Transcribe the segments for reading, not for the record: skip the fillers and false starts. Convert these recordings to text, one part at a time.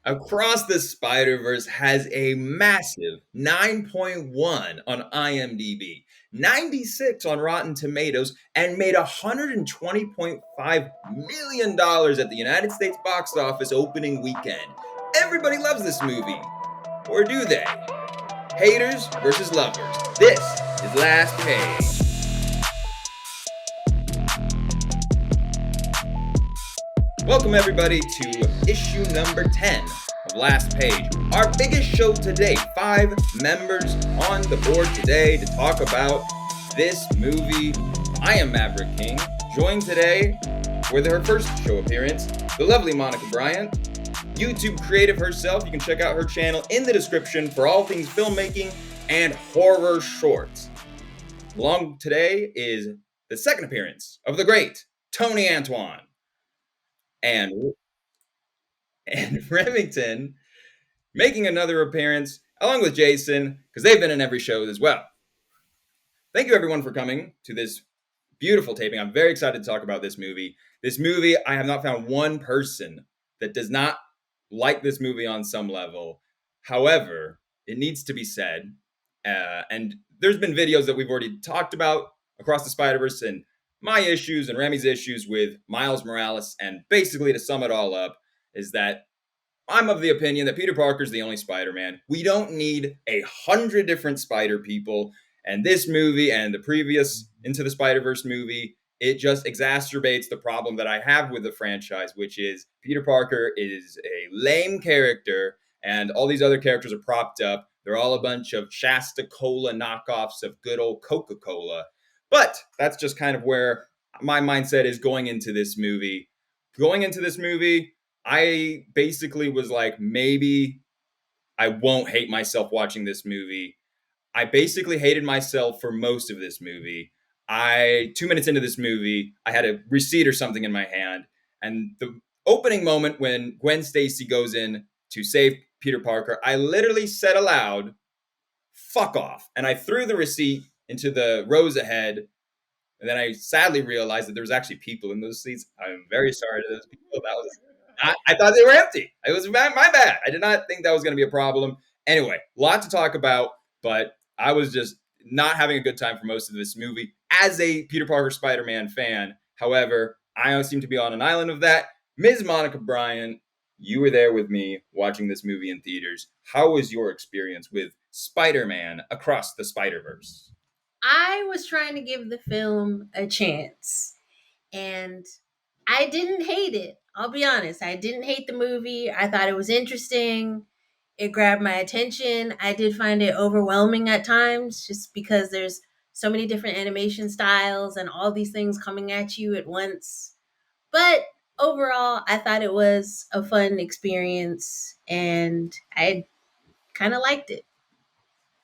Across the Spider-Verse has a massive 9.1 on IMDb, 96 on Rotten Tomatoes, and made $120.5 million at the United States box office opening weekend. Everybody loves this movie. Or do they? Haters versus lovers. This is Last Page. Welcome everybody to issue number 10 of Last Page. Our biggest show today. 5 members on the board today to talk about this movie. I am Maverick King, joined today with her first show appearance, the lovely Monica Bryant, YouTube creative herself. You can check out her channel in the description for all things filmmaking and horror shorts. Along today is the second appearance of the great Tony Antoine. And Remington making another appearance along with Jason, because they've been in every show as well. Thank you everyone for coming to this beautiful taping. I'm very excited to talk about this movie. This movie, I have not found one person that does not like this movie on some level. However, it needs to be said, and there's been videos that we've already talked about across the Spider-Verse and my issues and Remy's issues with Miles Morales, and basically to sum it all up is that I'm of the opinion that Peter Parker's the only Spider-Man. We don't need 100 different Spider people, and this movie and the previous Into the Spider-Verse movie, it just exacerbates the problem that I have with the franchise, which is Peter Parker is a lame character, and all these other characters are propped up. They're all a bunch of Shasta Cola knockoffs of good old Coca-Cola. But that's just kind of where my mindset is going into this movie. Going into this movie, I basically was like, maybe I won't hate myself watching this movie. I basically hated myself for most of this movie. 2 minutes into this movie, I had a receipt or something in my hand. And the opening moment when Gwen Stacy goes in to save Peter Parker, I literally said aloud, "Fuck off." And I threw the receipt into the rows ahead. And then I sadly realized that there was actually people in those seats. I'm very sorry to those people. I thought they were empty. It was my bad. I did not think that was going to be a problem. Anyway, a lot to talk about, but I was just not having a good time for most of this movie as a Peter Parker Spider-Man fan. However, I seem to be on an island of that. Ms. Monica Bryant, you were there with me watching this movie in theaters. How was your experience with Spider-Man Across the Spider-Verse? I was trying to give the film a chance, and I didn't hate it. I'll be honest. I didn't hate the movie. I thought it was interesting. It grabbed my attention. I did find it overwhelming at times just because there's so many different animation styles and all these things coming at you at once. But overall, I thought it was a fun experience, and I kind of liked it.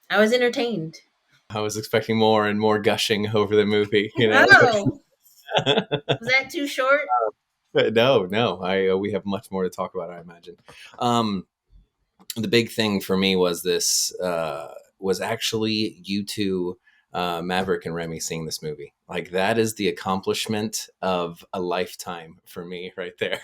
I was entertained. I was expecting more and more gushing over the movie, you know. Oh, was that too short? No. We have much more to talk about, I imagine. The big thing for me was this was actually you two, Maverick and Remy, seeing this movie. Like, that is the accomplishment of a lifetime for me right there.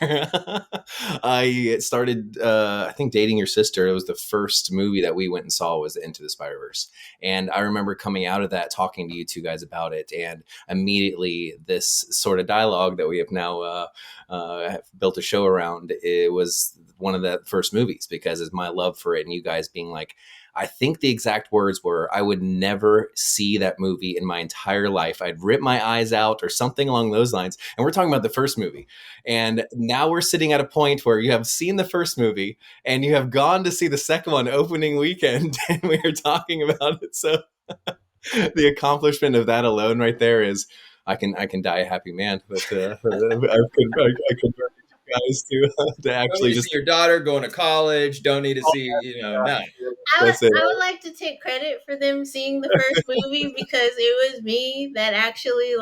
I started, I think, dating your sister. It was the first movie that we went and saw was Into the Spider-Verse. And I remember coming out of that, talking to you two guys about it. And immediately this sort of dialogue that we have now have built a show around, it was one of the first movies because it's my love for it. And you guys being like, I think the exact words were, I would never see that movie in my entire life. I'd rip my eyes out or something along those lines. And we're talking about the first movie. And now we're sitting at a point where you have seen the first movie and you have gone to see the second one opening weekend. And we are talking about it. So the accomplishment of that alone right there is I can die a happy man. But I could guys to actually just see your daughter going to college. Don't need to see, no. I would like to take credit for them seeing the first movie because it was me that actually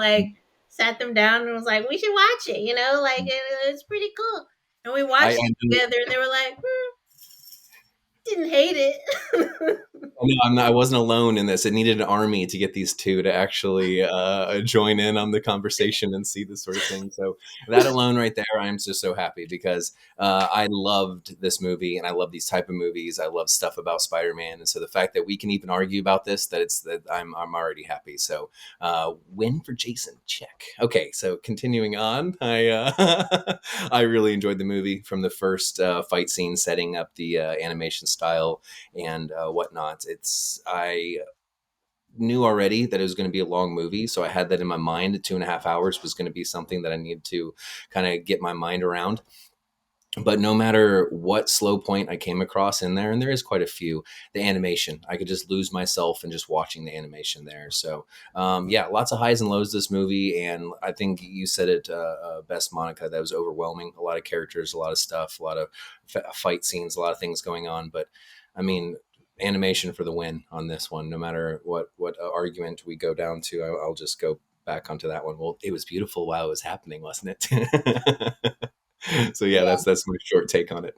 sat them down and was like, we should watch it, it's pretty cool. And we watched it together and they were like, didn't hate it. No, I wasn't alone in this. It needed an army to get these two to actually join in on the conversation and see this sort of thing. So that alone, right there, I'm just so happy because I loved this movie and I love these type of movies. I love stuff about Spider-Man, and so the fact that we can even argue about this, that I'm already happy. So win for Jason. Check. Okay, so continuing on, I really enjoyed the movie from the first fight scene, setting up the animation style and whatnot. I knew already that it was going to be a long movie, so I had that in my mind. 2.5 hours was going to be something that I needed to kind of get my mind around. But no matter what slow point I came across in there, and there is quite a few, the animation, I could just lose myself in just watching the animation there. So, yeah, lots of highs and lows this movie. And I think you said it best, Monica, that was overwhelming. A lot of characters, a lot of stuff, a lot of fight scenes, a lot of things going on. But I mean, animation for the win on this one, no matter what argument we go down to. I'll just go back onto that one. Well, it was beautiful while it was happening, wasn't it? So yeah, Yeah. that's my short take on it.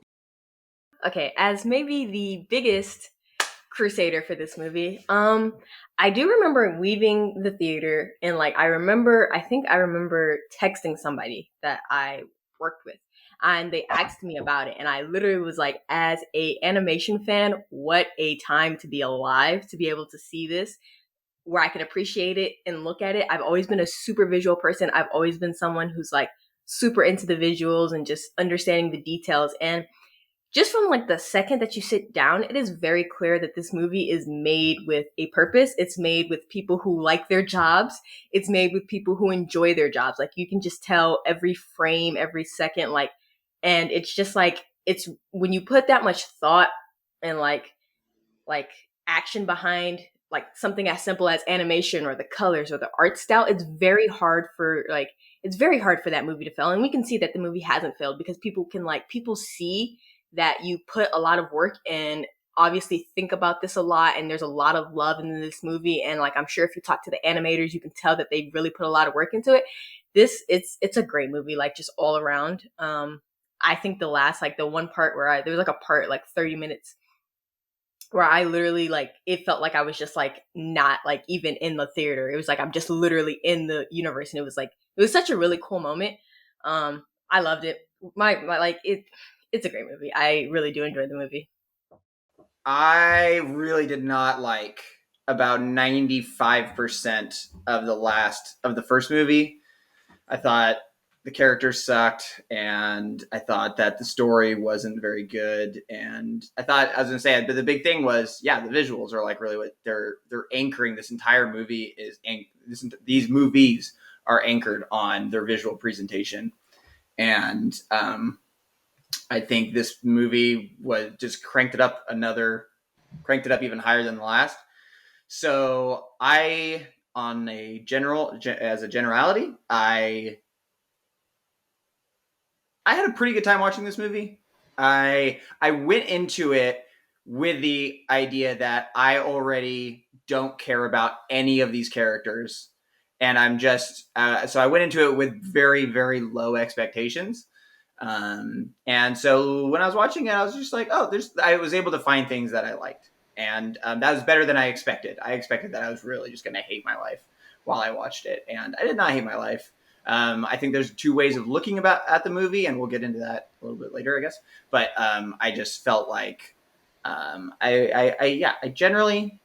Okay, as maybe the biggest crusader for this movie, I do remember leaving the theater and I think I remember texting somebody that I worked with, and they asked me about it, and I literally was like, as a animation fan, what a time to be alive, to be able to see this where I can appreciate it and look at it. I've always been a super visual person. I've always been someone who's like super into the visuals and just understanding the details. And just from like the second that you sit down, it is very clear that this movie is made with a purpose. It's made with people who like their jobs. It's made with people who enjoy their jobs. Like, you can just tell every frame, every second, and it's just like, it's when you put that much thought and like action behind like something as simple as animation or the colors or the art style, it's very hard for that movie to fail. And we can see that the movie hasn't failed because people see that you put a lot of work and obviously think about this a lot, and there's a lot of love in this movie. And like, I'm sure if you talk to the animators, you can tell that they really put a lot of work into it. It's a great movie, like, just all around. I think the one part where there was like a part like 30 minutes where I literally it felt like I was just like not like even in the theater. It was like I'm just literally in the universe, and it was such a really cool moment. I loved it. It's a great movie. I really do enjoy the movie. I really did not like about 95% of the first movie. I thought the characters sucked, and I thought that the story wasn't very good. And I was gonna say, but the big thing was, the visuals are like really what they're anchoring this entire movie these movies are anchored on their visual presentation. And I think this movie was just cranked it up even higher than the last. So as a generality, I had a pretty good time watching this movie. I went into it with the idea that I already don't care about any of these characters, and I'm just so I went into it with very, very low expectations. And so when I was watching it, I was just like, I was able to find things that I liked, and that was better than I expected. I expected that I was really just going to hate my life while I watched it, and I did not hate my life. I think there's two ways of looking at the movie, and we'll get into that a little bit later, I guess. But I just felt like I generally,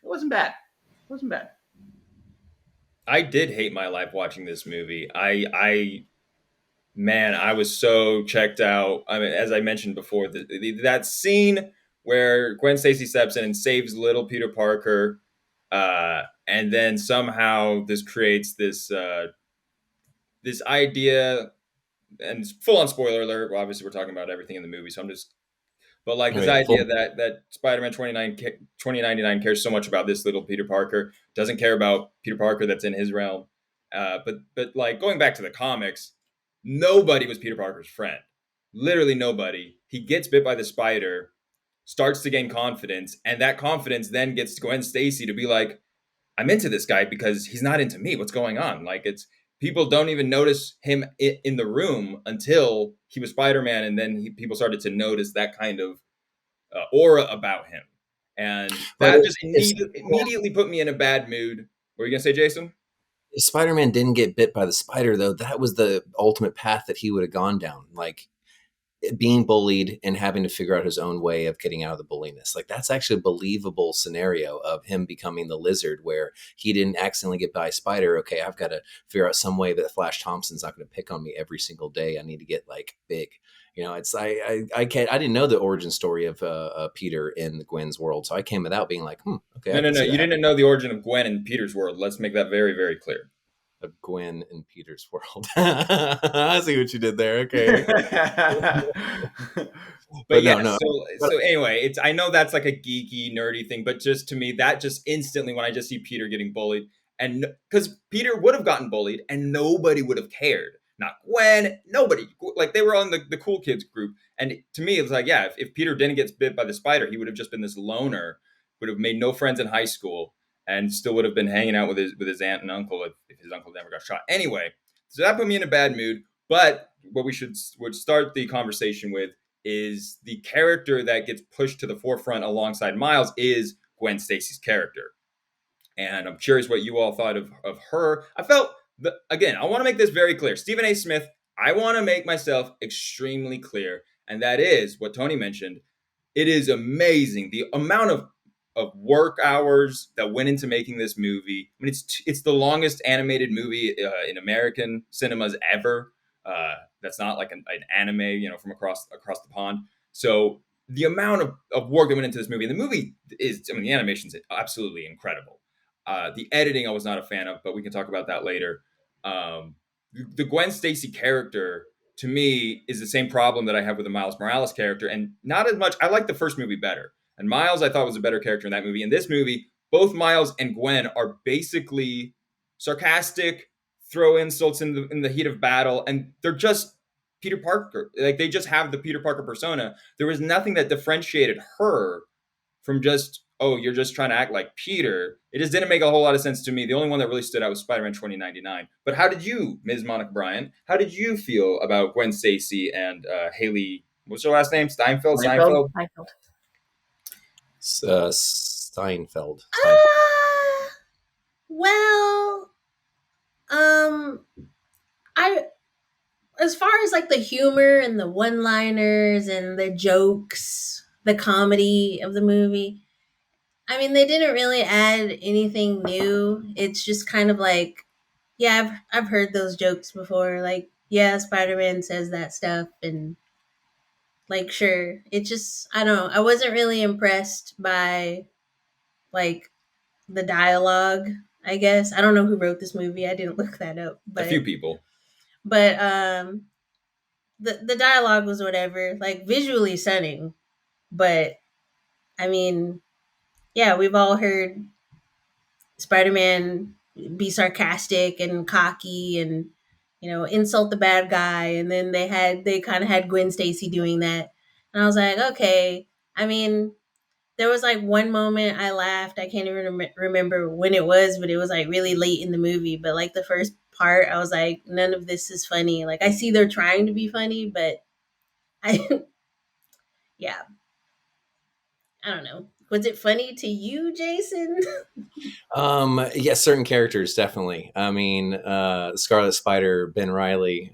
it wasn't bad. It wasn't bad. I did hate my life watching this movie. Man, I was so checked out. I mean, as I mentioned before, that scene where Gwen Stacy steps in and saves little Peter Parker, and then somehow this creates this idea, and it's full on spoiler alert. Well, obviously, we're talking about everything in the movie, so I'm just. But like this idea that Spider-Man 2099 cares so much about this little Peter Parker, doesn't care about Peter Parker that's in his realm. But like going back to the comics, nobody was Peter Parker's friend. Literally nobody. He gets bit by the spider, starts to gain confidence, and that confidence then gets Gwen Stacy to be like, I'm into this guy because he's not into me. What's going on? Like, it's people don't even notice him in the room until he was Spider-Man, and then people started to notice that kind of aura about him, and But that just if immediately put me in a bad mood. What were you gonna say, Jason? if Spider-Man didn't get bit by the spider, though, that was the ultimate path that he would have gone down. Like being bullied and having to figure out his own way of getting out of the bulliness. Like that's actually a believable scenario of him becoming the lizard where he didn't accidentally get by a spider. Okay, I've got to figure out some way that Flash Thompson's not going to pick on me every single day. I need to get like big. You know, it's I can't. I didn't know the origin story of Peter in Gwen's world, so I came without being like, okay. No. You didn't know the origin of Gwen in Peter's world. Let's make that very, very clear. Of Gwen in Peter's world. I see what you did there. Okay. But yeah, no. So anyway, I know that's like a geeky, nerdy thing, but just to me, that just instantly when I just see Peter getting bullied, and because Peter would have gotten bullied and nobody would have cared. Not Gwen, nobody. Like they were on the cool kids group. And to me, it was like, yeah, if Peter didn't get bit by the spider, he would have just been this loner, would have made no friends in high school, and still would have been hanging out with his aunt and uncle if his uncle never got shot. Anyway, so that put me in a bad mood. But what we would start the conversation with is the character that gets pushed to the forefront alongside Miles is Gwen Stacy's character. And I'm curious what you all thought of her. I felt, again, I want to make this very clear. Stephen A. Smith, I want to make myself extremely clear. And that is what Tony mentioned. It is amazing the amount of work hours that went into making this movie. I mean, it's the longest animated movie in American cinemas ever. That's not like an anime, you know, from across the pond. So the amount of work that went into this movie, and the movie is, I mean, the animation's absolutely incredible. The editing I was not a fan of, but we can talk about that later. The Gwen Stacy character, to me, is the same problem that I have with the Miles Morales character, and not as much. I like the first movie better. And Miles, I thought, was a better character in that movie. In this movie, both Miles and Gwen are basically sarcastic, throw insults in the heat of battle, and they're just Peter Parker. Like they just have the Peter Parker persona. There was nothing that differentiated her from just, oh, you're just trying to act like Peter. It just didn't make a whole lot of sense to me. The only one that really stood out was Spider-Man 2099. But how did you, Ms. Monica Bryant, how did you feel about Gwen Stacy and Haley, what's her last name? Steinfeld? Steinfeld. Well, I, as far as like the humor and the one-liners and the jokes, the comedy of the movie, I mean, they didn't really add anything new. It's just kind of like, yeah, I've heard those jokes before. Like, yeah, Spider-Man says that stuff, and like, sure. It just, I don't know. I wasn't really impressed by like the dialogue, I guess. I don't know who wrote this movie. I didn't look that up. But a few people. But the dialogue was whatever, like visually stunning. But I mean, yeah, we've all heard Spider-Man be sarcastic and cocky and, you know, insult the bad guy, and then they kind of had Gwen Stacy doing that. And I was like, okay. I mean, there was like one moment I laughed. I can't even remember when it was, but it was like really late in the movie. But like the first part, I was like, none of this is funny. Like I see they're trying to be funny, but yeah, I don't know. Was it funny to you, Jason? Yeah, certain characters definitely. I mean, Scarlet Spider, Ben Reilly,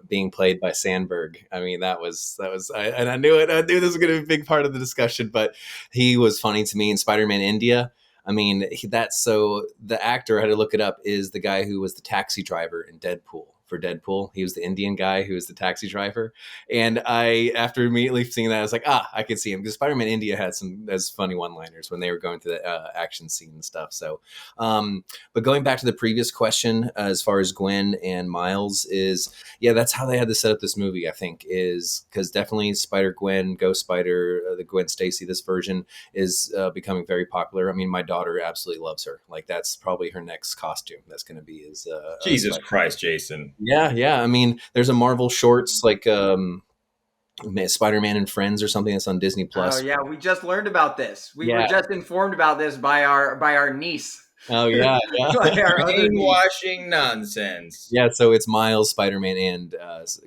being played by Sandberg. I mean, that was, and I knew it. I knew this was going to be a big part of the discussion, but he was funny to me in Spider-Man India. I mean, the actor, I had to look it up, is the guy who was the taxi driver in Deadpool. For Deadpool, he was the Indian guy who was the taxi driver, and after immediately seeing that, I was like, I can see him, because Spider-Man India had some funny one-liners when they were going through the action scene and stuff. So, but going back to the previous question, as far as Gwen and Miles is, yeah, that's how they had to set up this movie. I think is because definitely Spider-Gwen, Ghost Spider, the Gwen Stacy, this version is becoming very popular. I mean, my daughter absolutely loves her. Like that's probably her next costume. That's going to be is Jesus Christ, Jason. Yeah. I mean, there's a Marvel shorts like Spider-Man and Friends or something that's on Disney Plus. Oh yeah, we just learned about this. We were just informed about this by our niece. Oh yeah, yeah. Like our other niece. Brainwashing nonsense. Yeah, so it's Miles, Spider-Man, and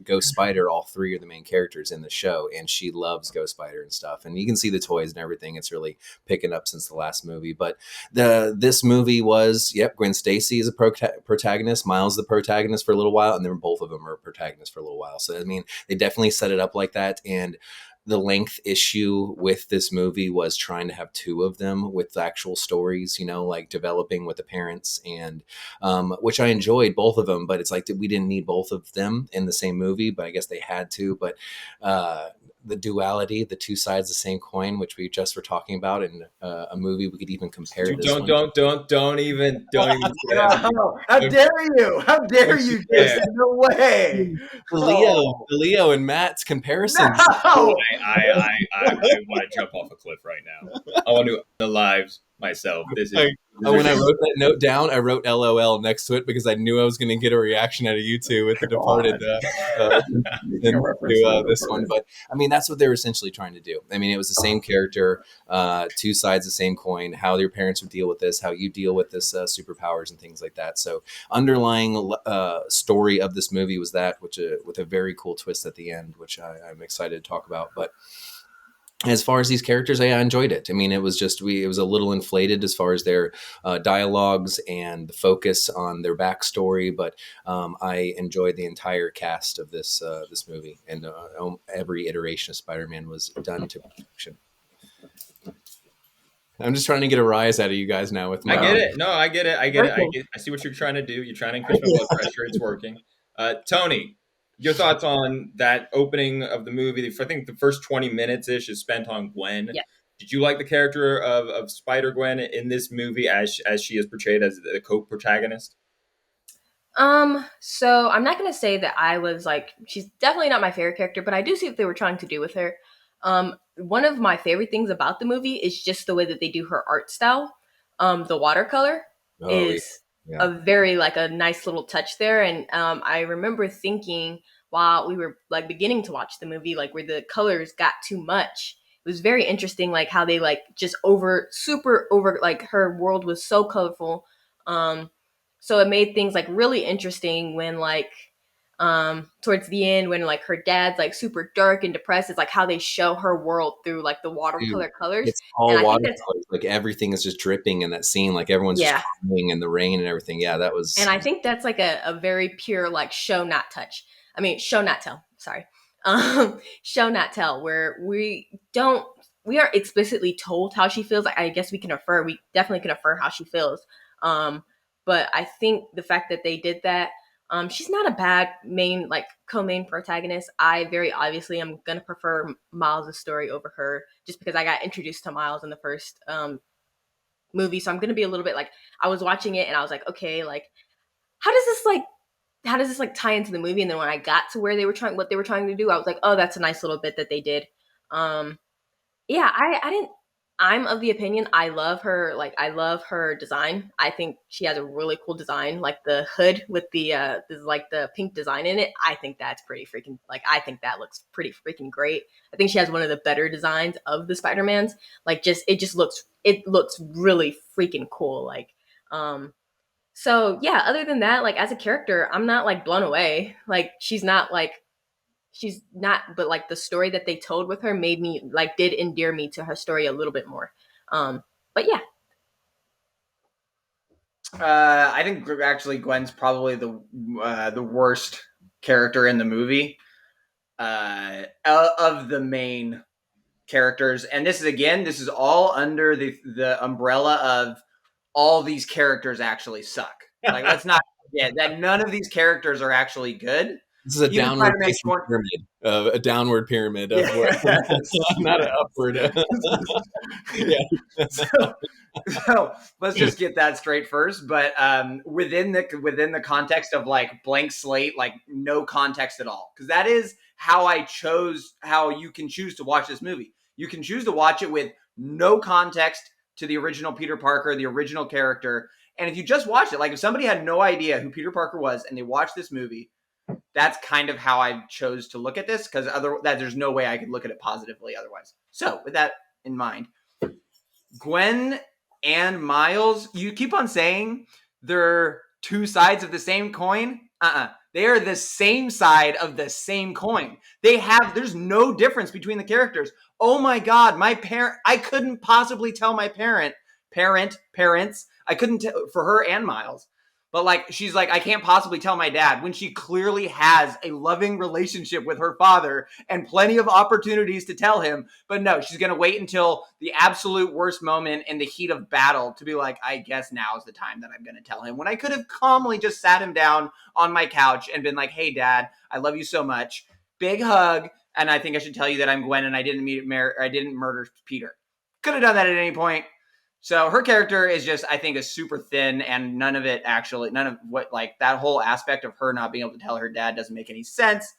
Ghost Spider. All three are the main characters in the show, and she loves Ghost Spider and stuff. And you can see the toys and everything. It's really picking up since the last movie. But this movie was, Gwen Stacy is a protagonist, Miles the protagonist for a little while, and then both of them are protagonists for a little while. So I mean, they definitely set it up like that. And the length issue with this movie was trying to have two of them with the actual stories, like developing with the parents, and which I enjoyed both of them, but it's like we didn't need both of them in the same movie, but I guess they had to. But the duality, the two sides of the same coin, which we just were talking about in a movie, we could even compare this Don't even How dare you? How dare you, Jason? No way. The Leo and Matt's comparisons. No. I want to jump off a cliff right now. I want to the lives myself. This is when I wrote that note down, I wrote LOL next to it because I knew I was going to get a reaction out of you two with the Departed into this one. But I mean, that's what they were essentially trying to do. I mean, it was the same character, two sides of the same coin, how your parents would deal with this, how you deal with this superpowers and things like that. So underlying story of this movie was that, which with a very cool twist at the end, which I'm excited to talk about. But as far as these characters, I enjoyed it. I mean, it was just it was a little inflated as far as their dialogues and the focus on their backstory, but I enjoyed the entire cast of this movie, and every iteration of Spider-Man was done to perfection. I'm just trying to get a rise out of you guys now with my. I get it. No, I get it. I see what you're trying to do. You're trying to increase my blood pressure. It's working. Tony, your thoughts on that opening of the movie? I think the first 20 minutes-ish is spent on Gwen. Yeah. Did you like the character of Spider-Gwen in this movie as she is portrayed as the co-protagonist? So I'm not going to say that I was like, she's definitely not my favorite character, but I do see what they were trying to do with her. One of my favorite things about the movie is just the way that they do her art style. The watercolor is a very like a nice little touch there. And I remember thinking while we were like beginning to watch the movie, like where the colors got too much. It was very interesting, like how they like just super over, like her world was so colorful. So it made things like really interesting when like towards the end when like her dad's like super dark and depressed. It's like how they show her world through like the watercolor colors. It's all watercolors. Like everything is just dripping in that scene. Like everyone's just crying in the rain and everything. Yeah, that was. And I think that's like a very pure like show not tell. Sorry, show not tell. Where we aren't explicitly told how she feels. Like, I guess we definitely can infer how she feels. But I think the fact that they did that. She's not a bad co-main protagonist. I very obviously am going to prefer Miles' story over her just because I got introduced to Miles in the first movie. So I'm going to be a little bit like, I was watching it and I was like, okay, like, how does this tie into the movie? And then when I got to what they were trying to do, I was like, oh, that's a nice little bit that they did. I'm of the opinion I love her design. I think she has a really cool design, like the hood with the pink design in it. I think that's pretty freaking, like, I think that looks pretty freaking great. I think she has one of the better designs of the Spider-Mans. Like, it looks really freaking cool. Like, so yeah, other than that, like, as a character, I'm not like blown away. Like, she's not, but like the story that they told with her did endear me to her story a little bit more. But yeah. I think actually Gwen's probably the worst character in the movie of the main characters. And this is all under the umbrella of all these characters actually suck. Like, let's not forget that none of these characters are actually good. This is a downward pyramid. A downward pyramid of not an upward. So let's just get that straight first. But within the context of like blank slate, like no context at all, because that is how you can choose to watch this movie. You can choose to watch it with no context to the original Peter Parker, the original character. And if you just watch it, like if somebody had no idea who Peter Parker was and they watched this movie, that's kind of how I chose to look at this, because there's no way I could look at it positively otherwise. So with that in mind, Gwen and Miles, you keep on saying they're two sides of the same coin. They are the same side of the same coin. There's no difference between the characters. Oh my God, I couldn't possibly tell my parents, I couldn't tell for her and Miles. But like, she's like, I can't possibly tell my dad, when she clearly has a loving relationship with her father and plenty of opportunities to tell him. But no, she's going to wait until the absolute worst moment in the heat of battle to be like, I guess now is the time that I'm going to tell him, when I could have calmly just sat him down on my couch and been like, hey dad, I love you so much. Big hug. And I think I should tell you that I'm Gwen and I didn't murder Peter. Could have done that at any point. So her character is just, I think, is super thin, and none of what, like, that whole aspect of her not being able to tell her dad doesn't make any sense,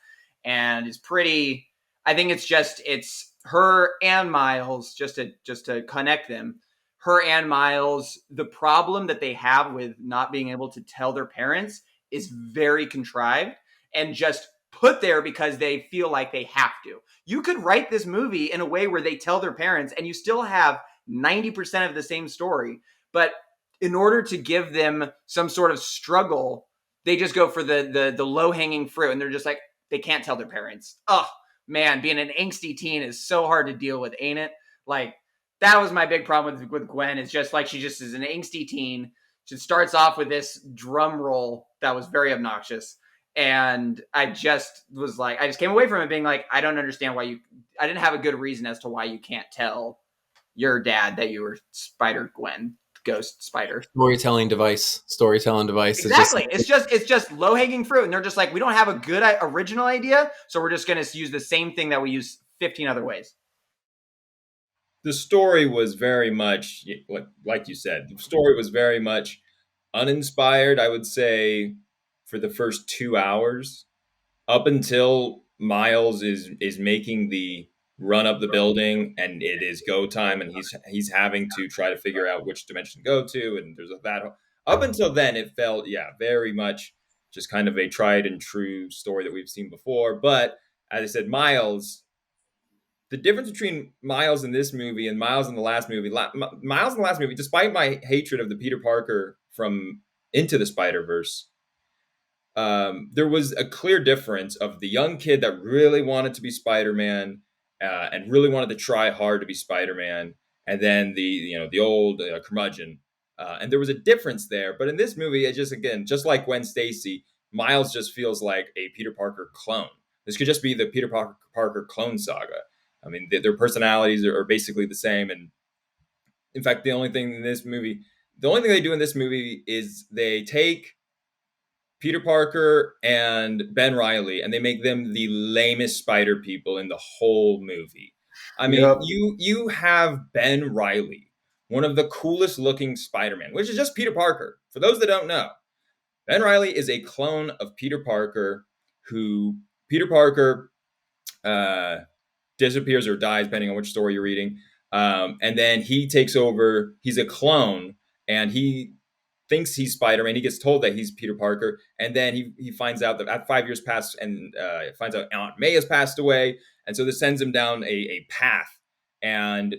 and is pretty. I think it's her and Miles, just to connect them. Her and Miles, the problem that they have with not being able to tell their parents is very contrived and just put there because they feel like they have to. You could write this movie in a way where they tell their parents, and you still have 90% of the same story, but in order to give them some sort of struggle, they just go for the low-hanging fruit, and they're just like, they can't tell their parents. Oh man, being an angsty teen is so hard to deal with, ain't it? Like, that was my big problem with Gwen. It's just like, she just is an angsty teen. She starts off with this drum roll that was very obnoxious, and I just came away from it being like, I don't understand why I didn't have a good reason as to why you can't tell your dad that you were Spider Gwen, Ghost Spider. Storytelling device. Exactly. It's just low hanging fruit, and they're just like, we don't have a good original idea, so we're just going to use the same thing that we use 15 other ways. The story was very much, like you said, the story was very much uninspired, I would say, for the first 2 hours, up until Miles is making the run up the building, and it is go time, and he's having to try to figure out which dimension to go to, and there's a battle. Up until then, it felt, very much just kind of a tried and true story that we've seen before. But as I said, the difference between Miles in this movie and Miles in the last movie, despite my hatred of the Peter Parker from Into the Spider-Verse, there was a clear difference of the young kid that really wanted to be Spider-Man, and really wanted to try hard to be Spider-Man, and then the old curmudgeon, and there was a difference there. But in this movie, it just like Gwen Stacy, Miles just feels like a Peter Parker clone. This could just be the Peter Parker clone saga. I mean, their personalities are basically the same, and in fact, the only thing they do in this movie is they take Peter Parker and Ben Reilly, and they make them the lamest spider people in the whole movie. I mean, Yep. you have Ben Reilly, one of the coolest looking Spider-Man, which is just Peter Parker. For those that don't know, Ben Reilly is a clone of Peter Parker, who Peter Parker disappears or dies, depending on which story you're reading. And then he takes over. He's a clone, and he thinks he's Spider-Man. He gets told that he's Peter Parker, and then he finds out that at 5 years pass, and finds out Aunt May has passed away, and so this sends him down a path, and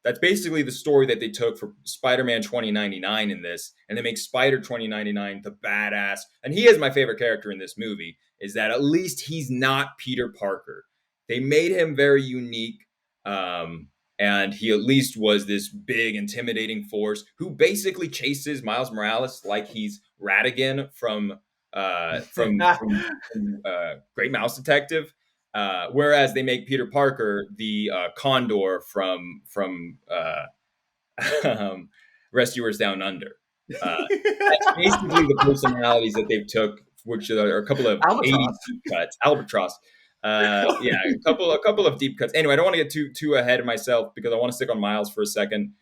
that's basically the story that they took for Spider-Man 2099 in this, and they make Spider 2099 the badass, and he is my favorite character in this movie, is that at least he's not Peter Parker. They made him very unique, and he at least was this big, intimidating force who basically chases Miles Morales like he's Ratigan from Great Mouse Detective. Whereas they make Peter Parker the Condor from Rescuers Down Under. That's basically the personalities that they took, which are a couple of Albatross. 80s deep cuts. Albatross. A couple of deep cuts. Anyway, I don't want to get too ahead of myself because I want to stick on Miles for a second.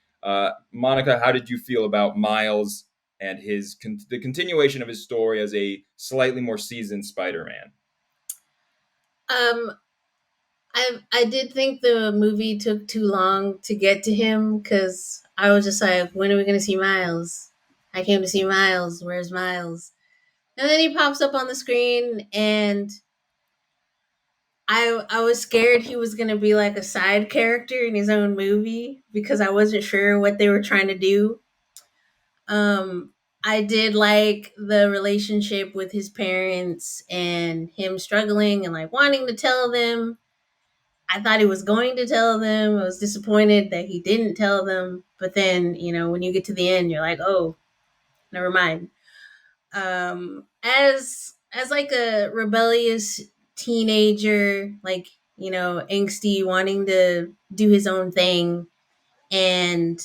Monica, how did you feel about Miles and the continuation of his story as a slightly more seasoned Spider-Man? I did think the movie took too long to get to him, because I was just like, when are we going to see Miles? I came to see Miles. Where's Miles? And then he pops up on the screen, and I was scared he was gonna be like a side character in his own movie because I wasn't sure what they were trying to do. Um, I did like the relationship with his parents and him struggling and like wanting to tell them. I thought he was going to tell them. I was disappointed that he didn't tell them. But then, when you get to the end, you're like, oh, never mind. As like a rebellious teenager, like, angsty, wanting to do his own thing, and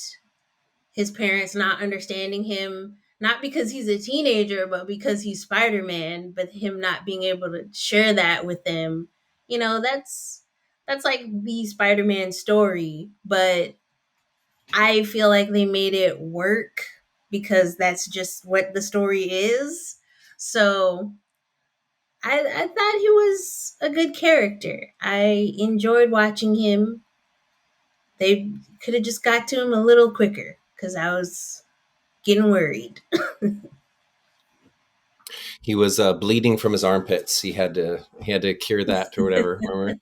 his parents not understanding him, not because he's a teenager, but because he's Spider-Man, but him not being able to share that with them. That's like the Spider-Man story, but I feel like they made it work because that's just what the story is. So I thought he was a good character. I enjoyed watching him. They could have just got to him a little quicker because I was getting worried. He was bleeding from his armpits. He had to cure that or whatever. Remember?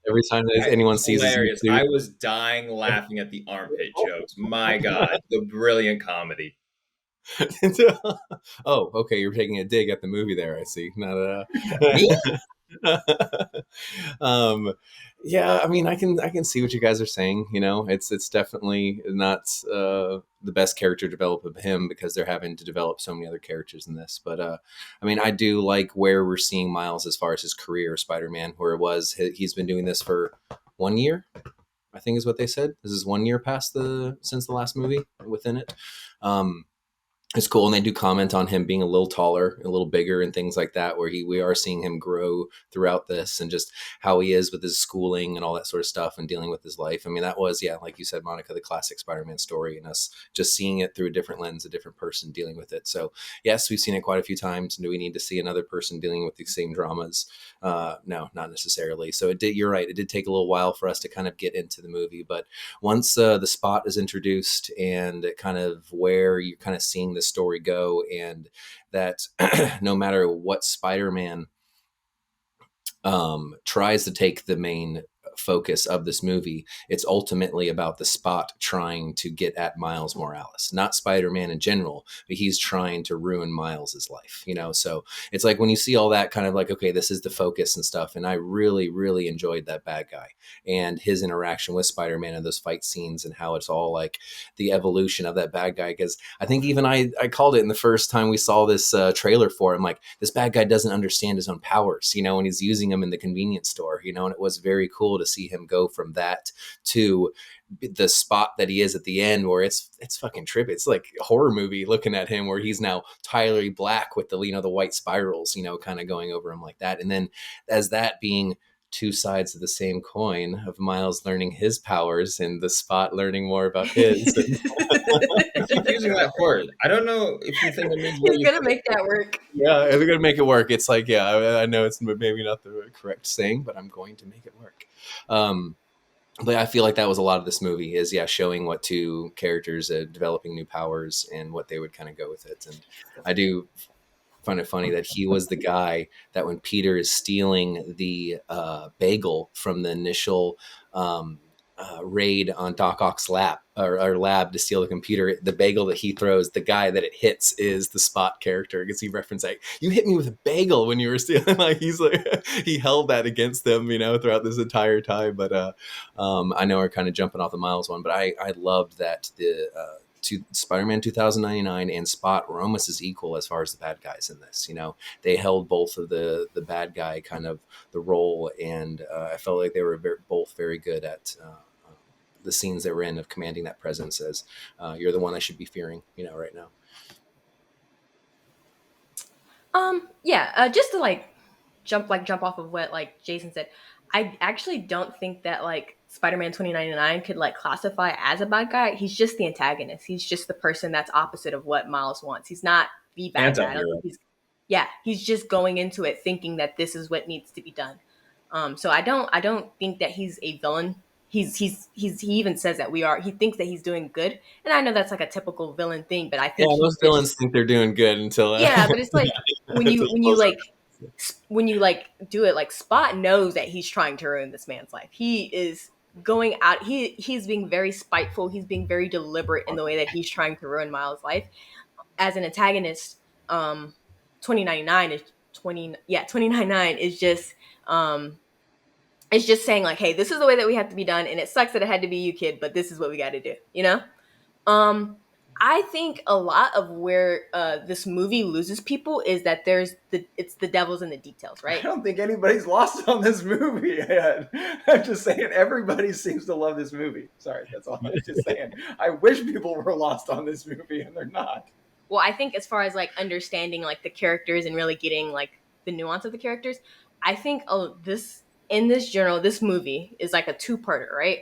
Every time anyone sees his Hilarious. suit. I was dying laughing at the armpit jokes. My God, the brilliant comedy. Oh, okay. You're taking a dig at the movie there. I see. Not Me? um, yeah. I mean, I can see what you guys are saying. It's definitely not the best character development of him because they're having to develop so many other characters in this. But I mean, I do like where we're seeing Miles as far as his career, Spider-Man, where it was he's been doing this for 1 year. I think is what they said. This is 1 year past since the last movie within it. It's cool, and they do comment on him being a little taller, a little bigger, and things like that. Where we are seeing him grow throughout this, and just how he is with his schooling and all that sort of stuff, and dealing with his life. I mean, that was, yeah, like you said, Monica, the classic Spider-Man story, and us just seeing it through a different lens, a different person dealing with it. So, yes, we've seen it quite a few times. Do we need to see another person dealing with these same dramas? No, not necessarily. So it did. You're right. It did take a little while for us to kind of get into the movie, but once the spot is introduced and kind of where you're kind of seeing the story go, and that no matter what Spider-Man tries to take the main focus of this movie, it's ultimately about the Spot trying to get at Miles Morales, not Spider-Man in general, but he's trying to ruin Miles's life, so it's like when you see all that kind of like, okay, this is the focus and stuff. And I really, really enjoyed that bad guy and his interaction with Spider-Man and those fight scenes and how it's all like the evolution of that bad guy. Because I think even I called it in the first time we saw this trailer for him, like this bad guy doesn't understand his own powers, and he's using them in the convenience store, and it was very cool to see him go from that to the Spot that he is at the end, where it's fucking trippy. It's like a horror movie looking at him, where he's now Tyler Black with the the white spirals, kind of going over him like that. And then as that being two sides of the same coin of Miles learning his powers and the Spot learning more about his. I keep using that word. I don't know if you think it means what He's you gonna think. make that work. Yeah, we're gonna make it work. It's like, yeah, I know it's maybe not the correct saying, but I'm going to make it work. But I feel like that was a lot of this movie is, showing what two characters developing new powers and what they would kind of go with it. And I do find it funny that he was the guy that when Peter is stealing the bagel from the initial raid on Doc Ock's lab or lab to steal the computer, the bagel that he throws, the guy that it hits is the Spot character, because he referenced like, you hit me with a bagel when you were stealing. Like he's like he held that against them, throughout this entire time. But I know we're kind of jumping off the Miles one, but I loved that the Spider-Man 2099 and Spot were almost as equal as far as the bad guys in this. They held both of the bad guy kind of the role, and I felt like they were both very good at the scenes they were in of commanding that presence as you're the one I should be fearing, right now. Just to jump off of what Jason said, I actually don't think that Spider-Man 2099 could classify as a bad guy. He's just the antagonist. He's just the person that's opposite of what Miles wants. He's not the bad guy. I don't think he's just going into it thinking that this is what needs to be done. So I don't think that he's a villain. He even says that he thinks that he's doing good, and I know that's a typical villain thing, but I think most villains think they're doing good until but it's like when you when you like do it, like Spot knows that he's trying to ruin this man's life. He is going out. He's being very spiteful. He's being very deliberate in the way that he's trying to ruin Miles' life. As an antagonist, 2099 is 2099 is just it's just saying like, hey, this is the way that we have to be done, and it sucks that it had to be you, kid, but this is what we got to do, you know. um I think a lot of where this movie loses people is that it's the devil's in the details, I right? don't think anybody's lost on this movie yet. I'm just saying everybody seems to love this movie. Sorry, that's all I'm just saying. I wish people were lost on this movie and they're not. Well, I think as far as like understanding like the characters and really getting like the nuance of the characters, I think this in this journal, this movie is like a two-parter, right?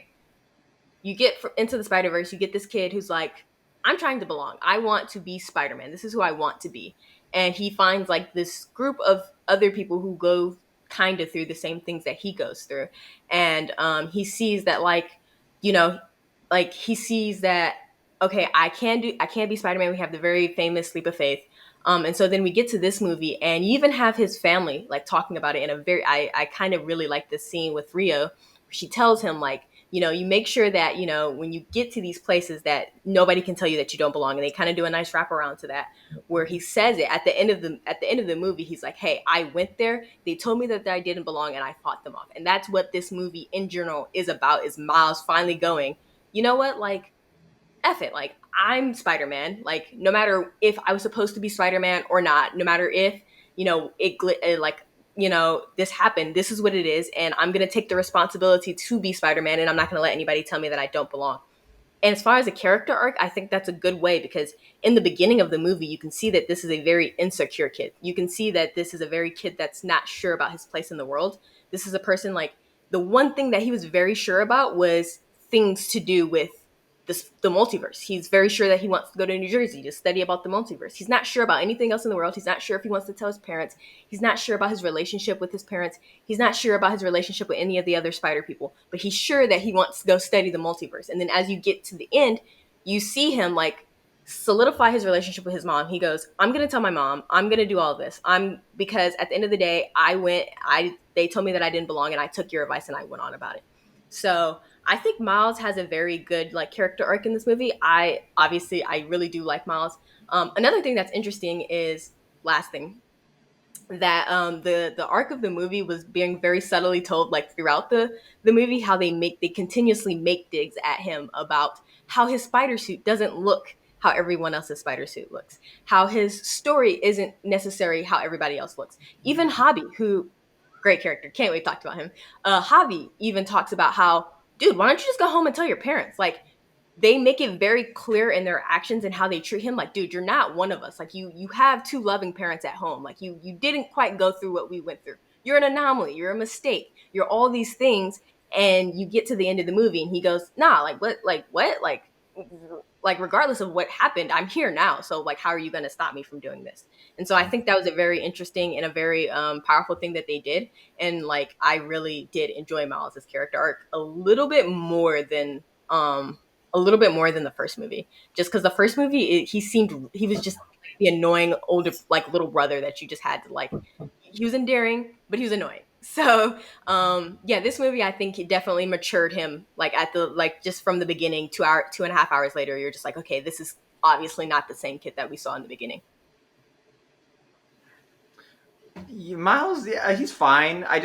You get into the Spider-Verse, you get this kid who's like, I'm trying to belong. I want to be Spider-Man. This is who I want to be. And he finds like this group of other people who go kind of through the same things that he goes through. And he sees that like, you know, like he sees that, okay, I can't be Spider-Man. We have the very famous leap of faith. And so then we get to this movie and you even have his family like talking about it in a very, I kind of really like this scene with Rio where she tells him like, you know, you make sure that, you know, when you get to these places that nobody can tell you that you don't belong. And they kind of do a nice wraparound to that where he says it at the end of the movie. He's like, hey, I went there. They told me that I didn't belong and I fought them off. And that's what this movie in general is about, is Miles finally going, you know what? Like, F it. Like, I'm Spider-Man. Like, no matter if I was supposed to be Spider-Man or not, no matter if, you know, like, you know, this happened, this is what it is, and I'm going to take the responsibility to be Spider-Man, and I'm not going to let anybody tell me that I don't belong. And as far as a character arc, I think that's a good way because in the beginning of the movie, you can see that this is a very insecure kid. You can see that this is a very kid that's not sure about his place in the world. This is a person like the one thing that he was very sure about was things to do with the multiverse. He's very sure that he wants to go to New Jersey to study about the multiverse. He's not sure about anything else in the world. He's not sure if he wants to tell his parents. He's not sure about his relationship with his parents. He's not sure about his relationship with any of the other spider people, but he's sure that he wants to go study the multiverse. And then as you get to the end, you see him like solidify his relationship with his mom. He goes, I'm going to tell my mom, I'm going to do all this. Because at the end of the day, they told me that I didn't belong and I took your advice and I went on about it. So I think Miles has a very good like character arc in this movie. I really do like Miles. Another thing that's interesting is last thing that the arc of the movie was being very subtly told like throughout the movie, how they continuously make digs at him about how his spider suit doesn't look how everyone else's spider suit looks, how his story isn't necessary how everybody else looks. Even Hobby, who great character, can't wait to talk about him. Hobby even talks about how, dude, why don't you just go home and tell your parents? Like, they make it very clear in their actions and how they treat him. Like, dude, you're not one of us. Like, you have two loving parents at home. Like, you didn't quite go through what we went through. You're an anomaly. You're a mistake. You're all these things. And you get to the end of the movie and he goes, nah, like what? Like regardless of what happened, I'm here now. So like, how are you going to stop me from doing this? And so I think that was a very interesting and a very powerful thing that they did. And like, I really did enjoy Miles' character arc a little bit more than the first movie. Just because the first movie, he was just the annoying older like little brother that you just had to like. He was endearing, but he was annoying. So yeah, this movie I think it definitely matured him. Like at the like just from the beginning, 2.5 hours later, you're just like, okay, this is obviously not the same kid that we saw in the beginning. Miles, yeah, he's fine. I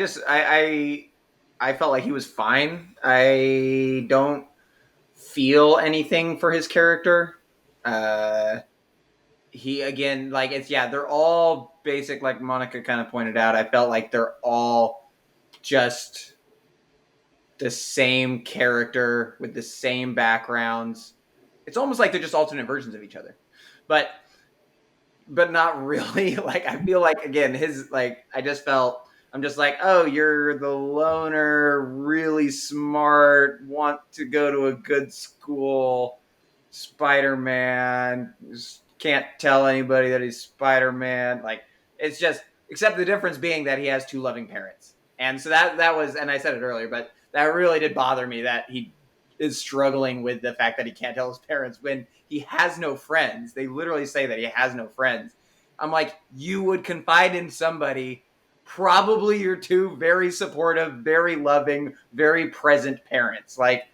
felt like he was fine. I don't feel anything for his character. He again, like it's they're all basic, like Monica kind of pointed out. I felt like they're all just the same character with the same backgrounds. It's almost like they're just alternate versions of each other. But not really. Like I feel like again, his like I'm just like, oh, you're the loner, really smart, want to go to a good school, Spider-Man, can't tell anybody that he's Spider-Man. Like it's just, except the difference being that he has two loving parents. And so that was, and I said it earlier, but that really did bother me that he is struggling with the fact that he can't tell his parents when he has no friends. They literally say that he has no friends. I'm like, you would confide in somebody probably your two very supportive, very loving, very present parents. Like,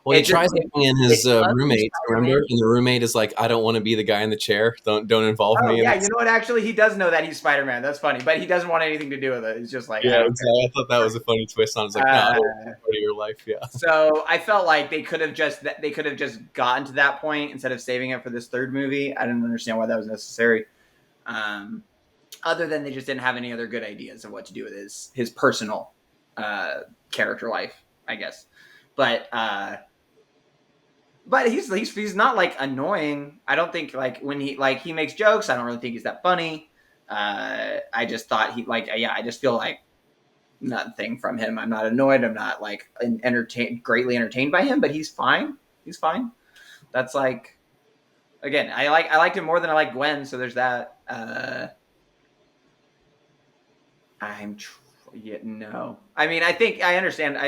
Well, he it just- tries to bring in his Love you, roommate, remember? Spider-Man. And the roommate is like, I don't want to be the guy in the chair. Don't involve Oh, me. in yeah, this." you know what? Actually, he does know that he's Spider-Man. That's funny. But he doesn't want anything to do with it. He's just like, I Yeah, don't exactly. I thought that was a funny twist on it. It's like, no, I don't want to be part of your life. Yeah. So I felt like they could have just gotten to that point instead of saving it for this third movie. I didn't understand why that was necessary. Other than they just didn't have any other good ideas of what to do with his personal character life, I guess. But he's not like annoying. I don't think like when he makes jokes, I don't really think he's that funny. I just thought I just feel like nothing from him. I'm not annoyed. I'm not like greatly entertained by him, but he's fine. He's fine. That's like, again, I liked him more than I like Gwen. So there's that. No. I mean, I think I understand.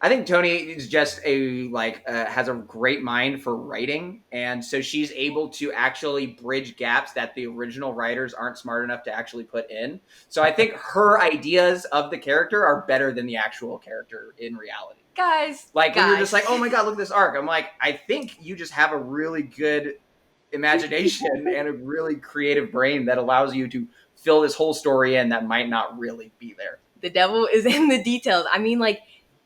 I think Tony is just has a great mind for writing, and so she's able to actually bridge gaps that the original writers aren't smart enough to actually put in. So I think her ideas of the character are better than the actual character in reality. Guys, Like when you're just like, oh my god, look at this arc. I'm like, I think you just have a really good imagination and a really creative brain that allows you to fill this whole story in that might not really be there. the devil is in the details. I mean, like,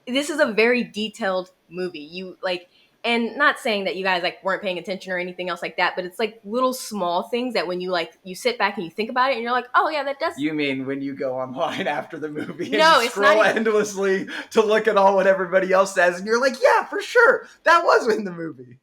this is a very detailed movie. You like, and not saying that you guys like weren't paying attention or anything else like that, but it's like little small things that when you like you sit back and you think about it and you're like, oh yeah, that does. You mean when you go online after the movie and No, you it's scroll not even- endlessly to look at all what everybody else says, and you're like, yeah, for sure, that was in the movie.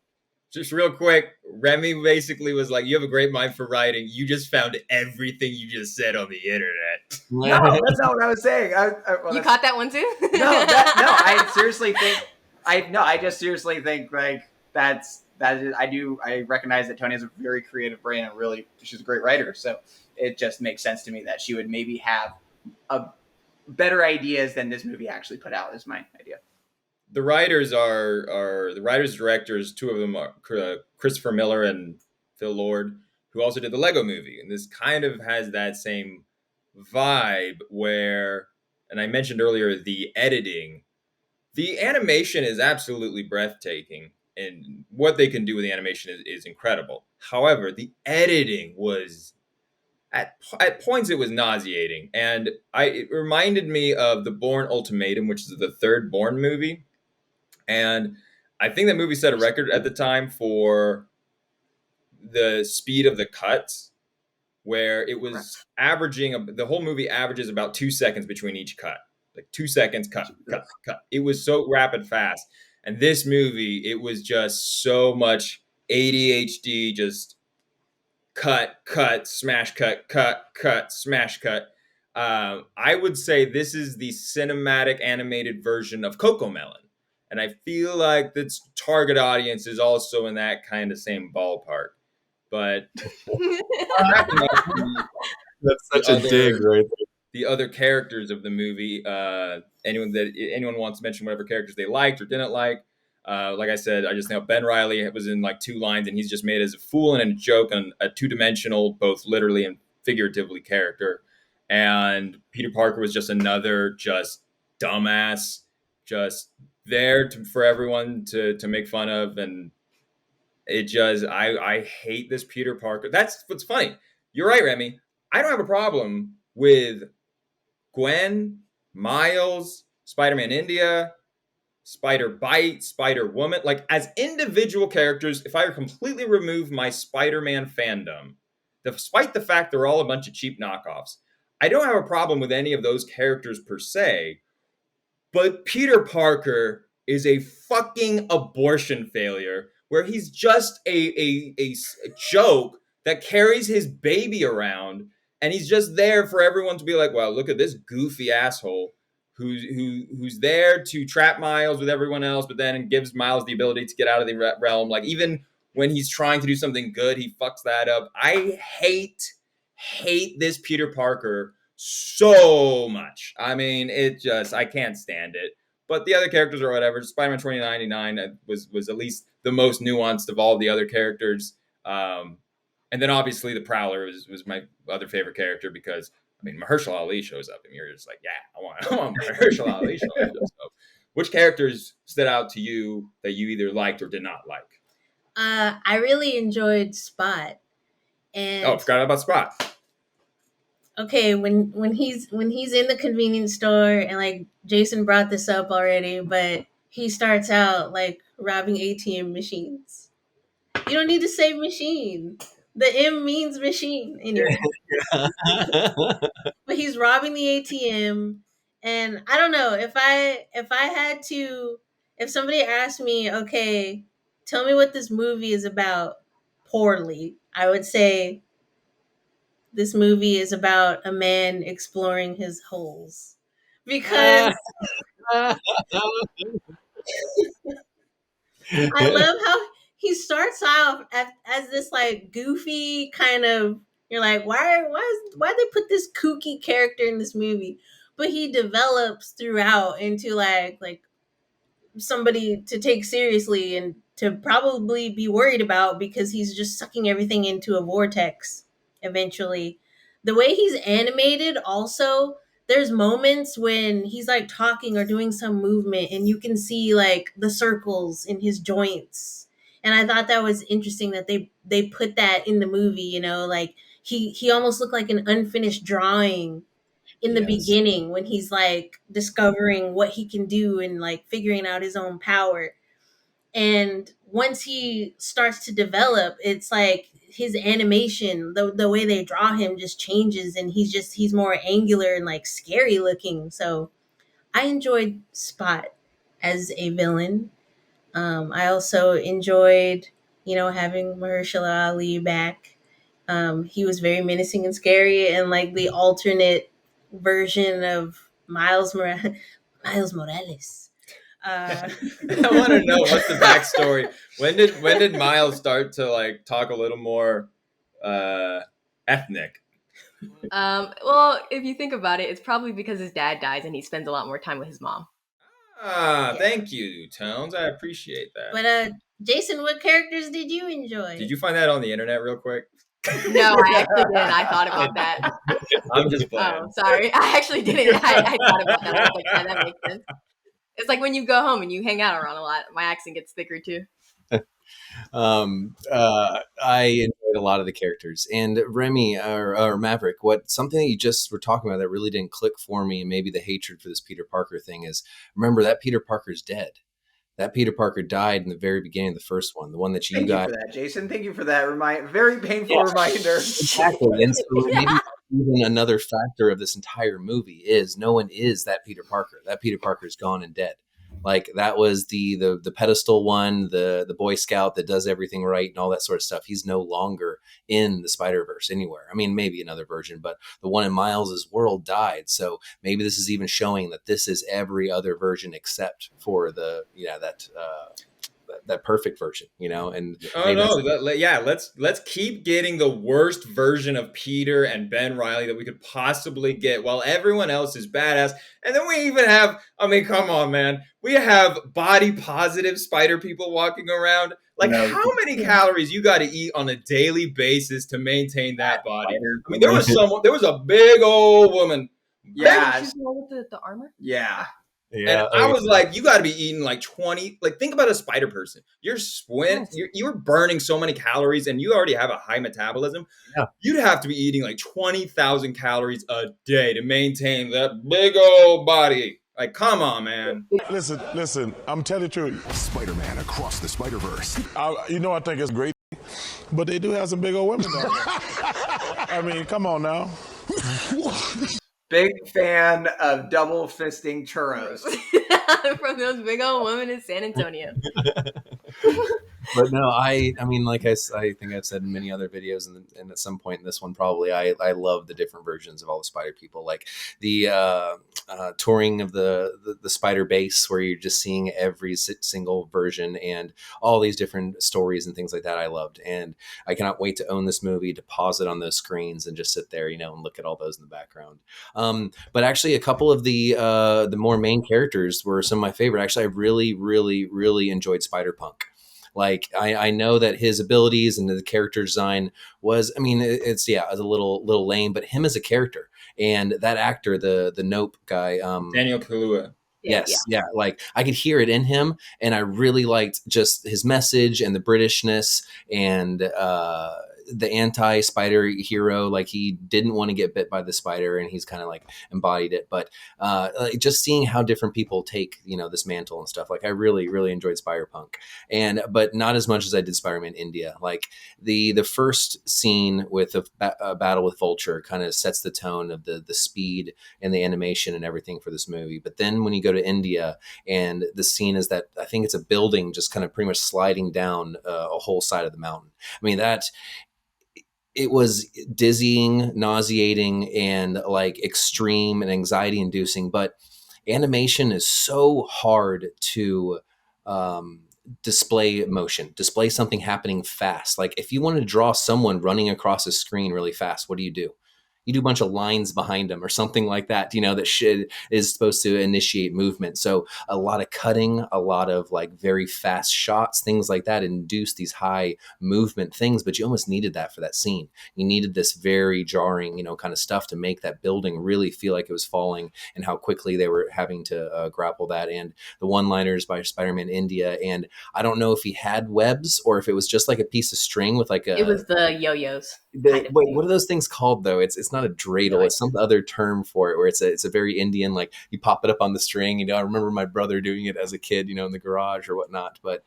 Just real quick, Remy basically was like, you have a great mind for writing. You just found everything you just said on the internet. No, that's not what I was saying. You caught that one too? I seriously think I just seriously think like that is, I recognize that Tony has a very creative brain and really she's a great writer. So it just makes sense to me that she would maybe have better ideas than this movie actually put out, is my idea. The writers are the writers directors. Two of them are Christopher Miller and Phil Lord, who also did the Lego Movie, and this kind of has that same vibe where, and I mentioned earlier, the editing, the animation is absolutely breathtaking, and what they can do with the animation is incredible. However, the editing was at points it was nauseating, and it reminded me of the Bourne Ultimatum, which is the third Bourne movie. And I think that movie set a record at the time for the speed of the cuts, where it was averaging, the whole movie averages about 2 seconds between each cut. Like 2 seconds, cut. It was so rapid fast. And this movie, it was just so much ADHD, just cut, smash, cut, smash, cut. I would say this is the cinematic animated version of Cocomelon. And I feel like its target audience is also in that kind of same ballpark. But That's such a dig right there. The other characters of the movie, anyone wants to mention whatever characters they liked or didn't like. Like I said, I just know Ben Reilly was in like 2 lines, and he's just made as a fool and a joke and a 2-dimensional, both literally and figuratively, character. And Peter Parker was just another just dumbass, just there for everyone to make fun of. And it just, I hate this Peter Parker. That's what's funny. You're right, Remy. I don't have a problem with Gwen, Miles, Spider-Man India, Spider-Bite, Spider-Woman. Like, as individual characters, if I completely remove my Spider-Man fandom, despite the fact they're all a bunch of cheap knockoffs, I don't have a problem with any of those characters per se. But Peter Parker is a fucking abortion failure, where he's just a joke that carries his baby around, and he's just there for everyone to be like, wow, look at this goofy asshole who's there to trap Miles with everyone else, but then gives Miles the ability to get out of the realm. Like, even when he's trying to do something good, he fucks that up. I hate this Peter Parker so much. I mean, I can't stand it. But the other characters are whatever. Spider-Man 2099 was at least the most nuanced of all the other characters. And then obviously the Prowler was my other favorite character because I mean Mahershala Ali shows up and you're just like, yeah, I want Mahershala Ali showing up. So, which characters stood out to you that you either liked or did not like? I really enjoyed Spot. And Oh, forgot about Spot. okay, when he's in the convenience store, and like Jason brought this up already, but he starts out like robbing ATM machines. You don't need to say machine. The M means machine anyway. But he's robbing the ATM, and I don't know if I had to, if somebody asked me, okay, tell me what this movie is about poorly, I would say this movie is about a man exploring his holes. Because I love how he starts off as this like goofy kind of, you're like, why they put this kooky character in this movie? But he develops throughout into like somebody to take seriously and to probably be worried about, because he's just sucking everything into a vortex eventually. The way he's animated also, there's moments when he's like talking or doing some movement and you can see like the circles in his joints. And I thought that was interesting that they put that in the movie, like he almost looked like an unfinished drawing in the Yes. beginning when he's like discovering what he can do and like figuring out his own power. And once he starts to develop, it's like his animation, the way they draw him just changes, and he's more angular and like scary looking. So I enjoyed Spot as a villain. I also enjoyed, having Mahershala Ali back. He was very menacing and scary, and like the alternate version of Miles Morales. I want to know what's the backstory. When did Miles start to like talk a little more ethnic? Well, if you think about it, it's probably because his dad dies and he spends a lot more time with his mom. Ah, Yeah. thank you, Tones. I appreciate that. But Jason, what characters did you enjoy? Did you find that on the internet real quick? No, I actually didn't. I thought about that. I'm just playing. Oh, sorry. I actually didn't. I thought about that. I was like, yeah, that makes sense. It's like when you go home and you hang out around a lot, my accent gets thicker too. I enjoyed a lot of the characters. And Remy or Maverick, something that you just were talking about that really didn't click for me, and maybe the hatred for this Peter Parker thing is, remember that Peter Parker's dead. That Peter Parker died in the very beginning of the first one, the one that you got. Thank you for that, Jason. Thank you for that very painful reminder. Exactly. And so maybe even another factor of this entire movie is no one is that Peter Parker. That Peter Parker is gone and dead. Like that was the pedestal one, the Boy Scout that does everything right and all that sort of stuff. He's no longer in the Spider-Verse anywhere. I mean, maybe another version, but the one in Miles's world died. So maybe this is even showing that this is every other version except for that perfect version, and let's keep getting the worst version of Peter and Ben Reilly that we could possibly get while everyone else is badass. And then we even have, I mean, come on, man, we have body positive spider people walking around. Like, how many calories you got to eat on a daily basis to maintain that body? I mean, there was a big old woman. Yeah, She's the one with the armor. yeah. And I was like, you got to be eating like 20. Like, think about a spider person. You're burning so many calories, and you already have a high metabolism. Yeah. You'd have to be eating like 20,000 calories a day to maintain that big old body. Like, come on, man. Listen. I'm telling the truth. Spider-Man Across the Spider-Verse. I think it's great, but they do have some big old women down there. I mean, come on now. Big fan of double fisting churros. From those big old women in San Antonio. But no, I mean, like I think I've said in many other videos, and at some point in this one probably, I love the different versions of all the spider people, like the touring of the spider base, where you're just seeing every single version and all these different stories and things like that. I loved, and I cannot wait to own this movie, to pause it on those screens and just sit there, and look at all those in the background. But actually, a couple of the more main characters were some of my favorite. Actually, I really, really, really enjoyed Spider-Punk. Like I know that his abilities and the character design was, I mean, it's a little lame, but him as a character and that actor, the Nope guy, Daniel Kaluuya. Yes, yeah. Like I could hear it in him, and I really liked just his message and the Britishness and the anti-spider hero. Like he didn't want to get bit by the spider, and he's kind of like embodied it. But like just seeing how different people take this mantle and stuff. Like I really enjoyed Spider-Punk, but not as much as I did Spider-Man India. Like the first scene with a battle with Vulture kind of sets the tone of the speed and the animation and everything for this movie. But then when you go to India and the scene is that I think it's a building just kind of pretty much sliding down a whole side of the mountain. I mean, it was dizzying, nauseating, and like extreme and anxiety inducing. But animation is so hard to display emotion, display something happening fast. Like if you want to draw someone running across a screen really fast, what do? You do a bunch of lines behind them or something like that, that is supposed to initiate movement. So a lot of cutting, a lot of like very fast shots, things like that induce these high movement things, but you almost needed that for that scene. You needed this very jarring, kind of stuff to make that building really feel like it was falling and how quickly they were having to grapple that. And the one-liners by Spider-Man India. And I don't know if he had webs or if it was just like a piece of string with like It was the yo-yos. wait, what are those things called though? It's not a dreidel. No It's some other term for it, where it's a very Indian. Like you pop it up on the string. I remember my brother doing it as a kid, in the garage or whatnot. But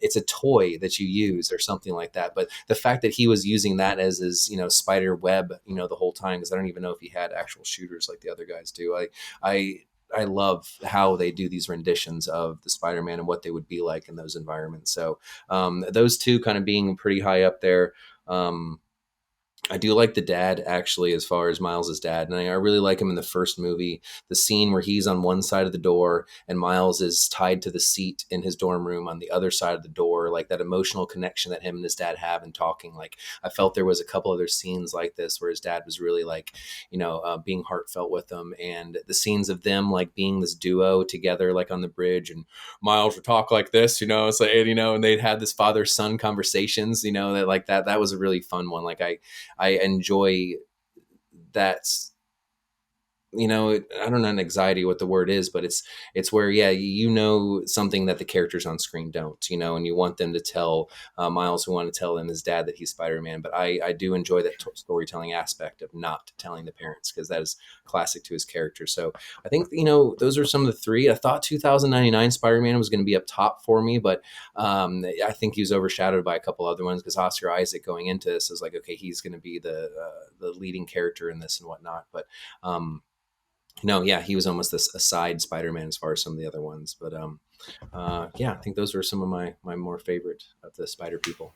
it's a toy that you use or something like that. But the fact that he was using that as his spider web, the whole time, because I don't even know if he had actual shooters like the other guys do. I love how they do these renditions of the Spider-Man and what they would be like in those environments. So those two kind of being pretty high up there. I do like the dad, actually, as far as Miles's dad. And I really like him in the first movie. The scene where he's on one side of the door and Miles is tied to the seat in his dorm room on the other side of the door, like that emotional connection that him and his dad have and talking. Like I felt there was a couple other scenes like this where his dad was really like, being heartfelt with them. And the scenes of them like being this duo together, like on the bridge, and Miles would talk like this, it's like, and they'd have this father-son conversations, that like that was a really fun one. Like I enjoy that, I don't know anxiety what the word is, but it's where, something that the characters on screen don't, and you want them to tell Miles, who want to tell him his dad that he's Spider-Man. But I do enjoy that storytelling aspect of not telling the parents, because that is classic to his character. So I think, those are some of the three. I thought 2099 Spider-Man was going to be up top for me, but I think he was overshadowed by a couple other ones, because Oscar Isaac going into this is like, okay, he's going to be the leading character in this and whatnot. But he was almost a side Spider-Man as far as some of the other ones. But I think those were some of my more favorite of the Spider people.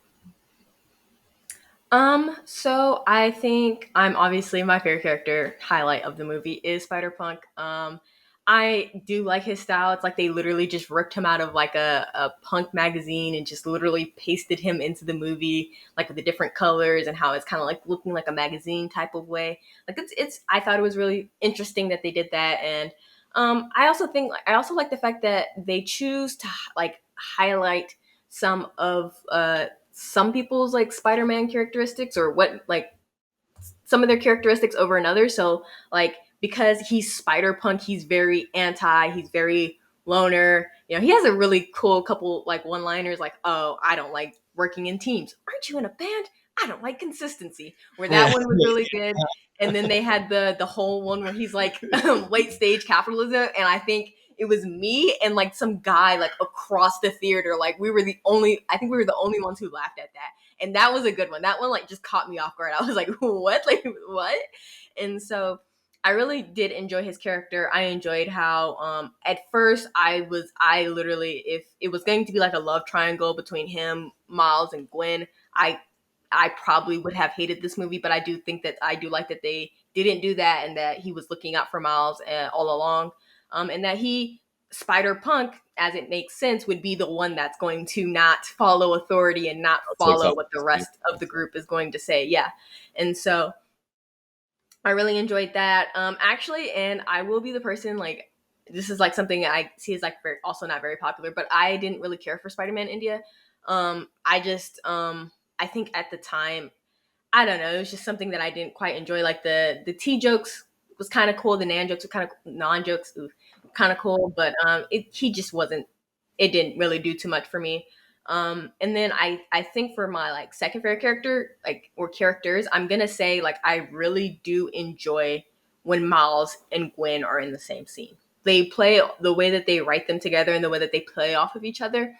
So I think I'm obviously my favorite character highlight of the movie is Spider-Punk. I do like his style. It's like they literally just ripped him out of like a punk magazine and just literally pasted him into the movie, like with the different colors and how it's kind of like looking like a magazine type of way. Like I thought it was really interesting that they did that. And I also like the fact that they choose to like highlight some of some people's like Spider-Man characteristics, or what like some of their characteristics over another. So like, because he's Spider-Punk, he's very he's very loner. He has a really cool couple like one-liners like, "Oh, I don't like working in teams. Aren't you in a band? I don't like consistency." Where that one was really good. And then they had the whole one where he's like late stage capitalism, and I think it was me and like some guy like across the theater, like I think we were the only ones who laughed at that. And that was a good one. That one like just caught me off guard. I was like, what? Like, what? And so I really did enjoy his character. I enjoyed how at first I literally, if it was going to be like a love triangle between him, Miles, and Gwen, I probably would have hated this movie. But I do like that they didn't do that, and that he was looking out for Miles all along, and that Spider-Punk, as it makes sense, would be the one that's going to not follow authority and not follow what the rest of the group is going to say. Yeah. And so I really enjoyed that. Actually, and I will be the person like this is like something I see is like also not very popular, but I didn't really care for Spider-Man India. I just I think at the time, I don't know, it was just something that I didn't quite enjoy. Like the T jokes was kind of cool, the Nan jokes were kind of non jokes, kind of cool, but he just wasn't. It didn't really do too much for me. And then I think for my like second favorite character, like, or characters, I'm gonna say like I really do enjoy when Miles and Gwen are in the same scene. They play the way that they write them together and the way that they play off of each other.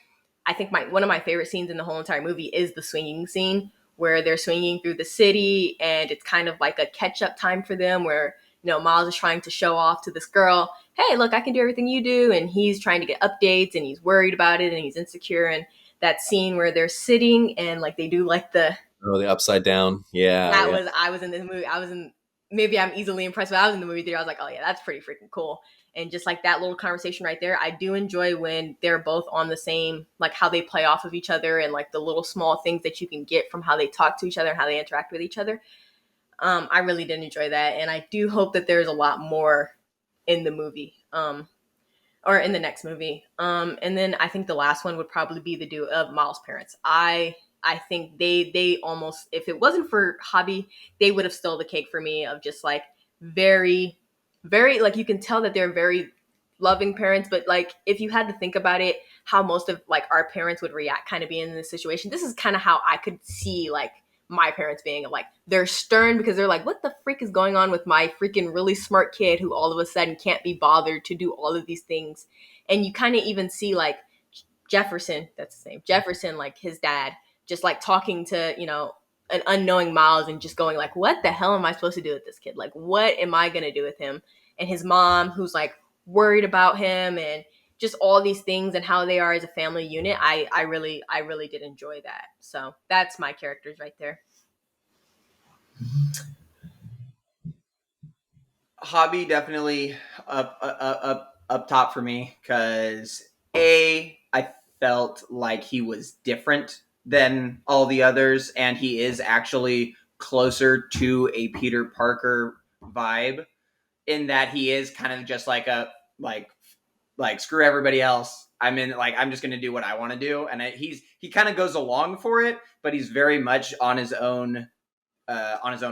I think one of my favorite scenes in the whole entire movie is the swinging scene where they're swinging through the city, and it's kind of like a catch up time for them where, you know, Miles is trying to show off to this girl, hey, look, I can do everything you do. And he's trying to get updates and he's worried about it and he's insecure. And that scene where they're sitting and like they do like the upside down. Yeah. I was in this movie. Maybe I'm easily impressed, but I was in the movie theater. I was like, oh yeah, that's pretty freaking cool. And just like that little conversation right there, I do enjoy when they're both on the same, like how they play off of each other and like the little small things that you can get from how they talk to each other and how they interact with each other. I really did enjoy that. And I do hope that there's a lot more in the movie, or in the next movie. And then I think the last one would probably be the duo of Miles' parents. I think they almost, if it wasn't for Hobby, they would have stole the cake for me of just like very, very, like you can tell that they're very loving parents, but like if you had to think about it, how most of like our parents would react kind of being in this situation, this is kind of how I could see like my parents being, like they're stern because they're like, what the freak is going on with my freaking really smart kid who all of a sudden can't be bothered to do all of these things. And you kind of even see like Jefferson, that's his name, Jefferson, like his dad, just like talking to, you know, an unknowing Miles and just going like, what the hell am I supposed to do with this kid? Like, what am I going to do with him? And his mom, who's like worried about him and just all these things and how they are as a family unit. I really did enjoy that. So that's my characters right there. Hobby definitely up top for me because I felt like he was different than all the others, and he is actually closer to a Peter Parker vibe in that he is kind of just like a like screw everybody else. I'm just going to do what I want to do, and he kind of goes along for it, but he's very much on his own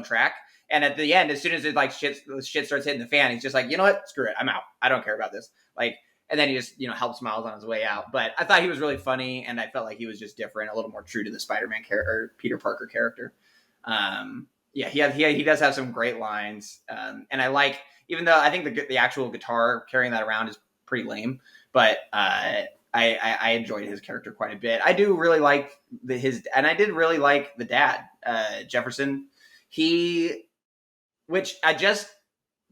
track. And at the end, as soon as it like shit starts hitting the fan, he's just like, you know what, screw it, I'm out. I don't care about this. Like, and then he just, you know, helps Miles on his way out. But I thought he was really funny, and I felt like he was just different, a little more true to the Spider-Man character, or Peter Parker character. Yeah, he does have some great lines, and I like, even though I think the actual guitar carrying that around is pretty lame, but I enjoyed his character quite a bit. I do really like and I did really like the dad, Jefferson. Which I just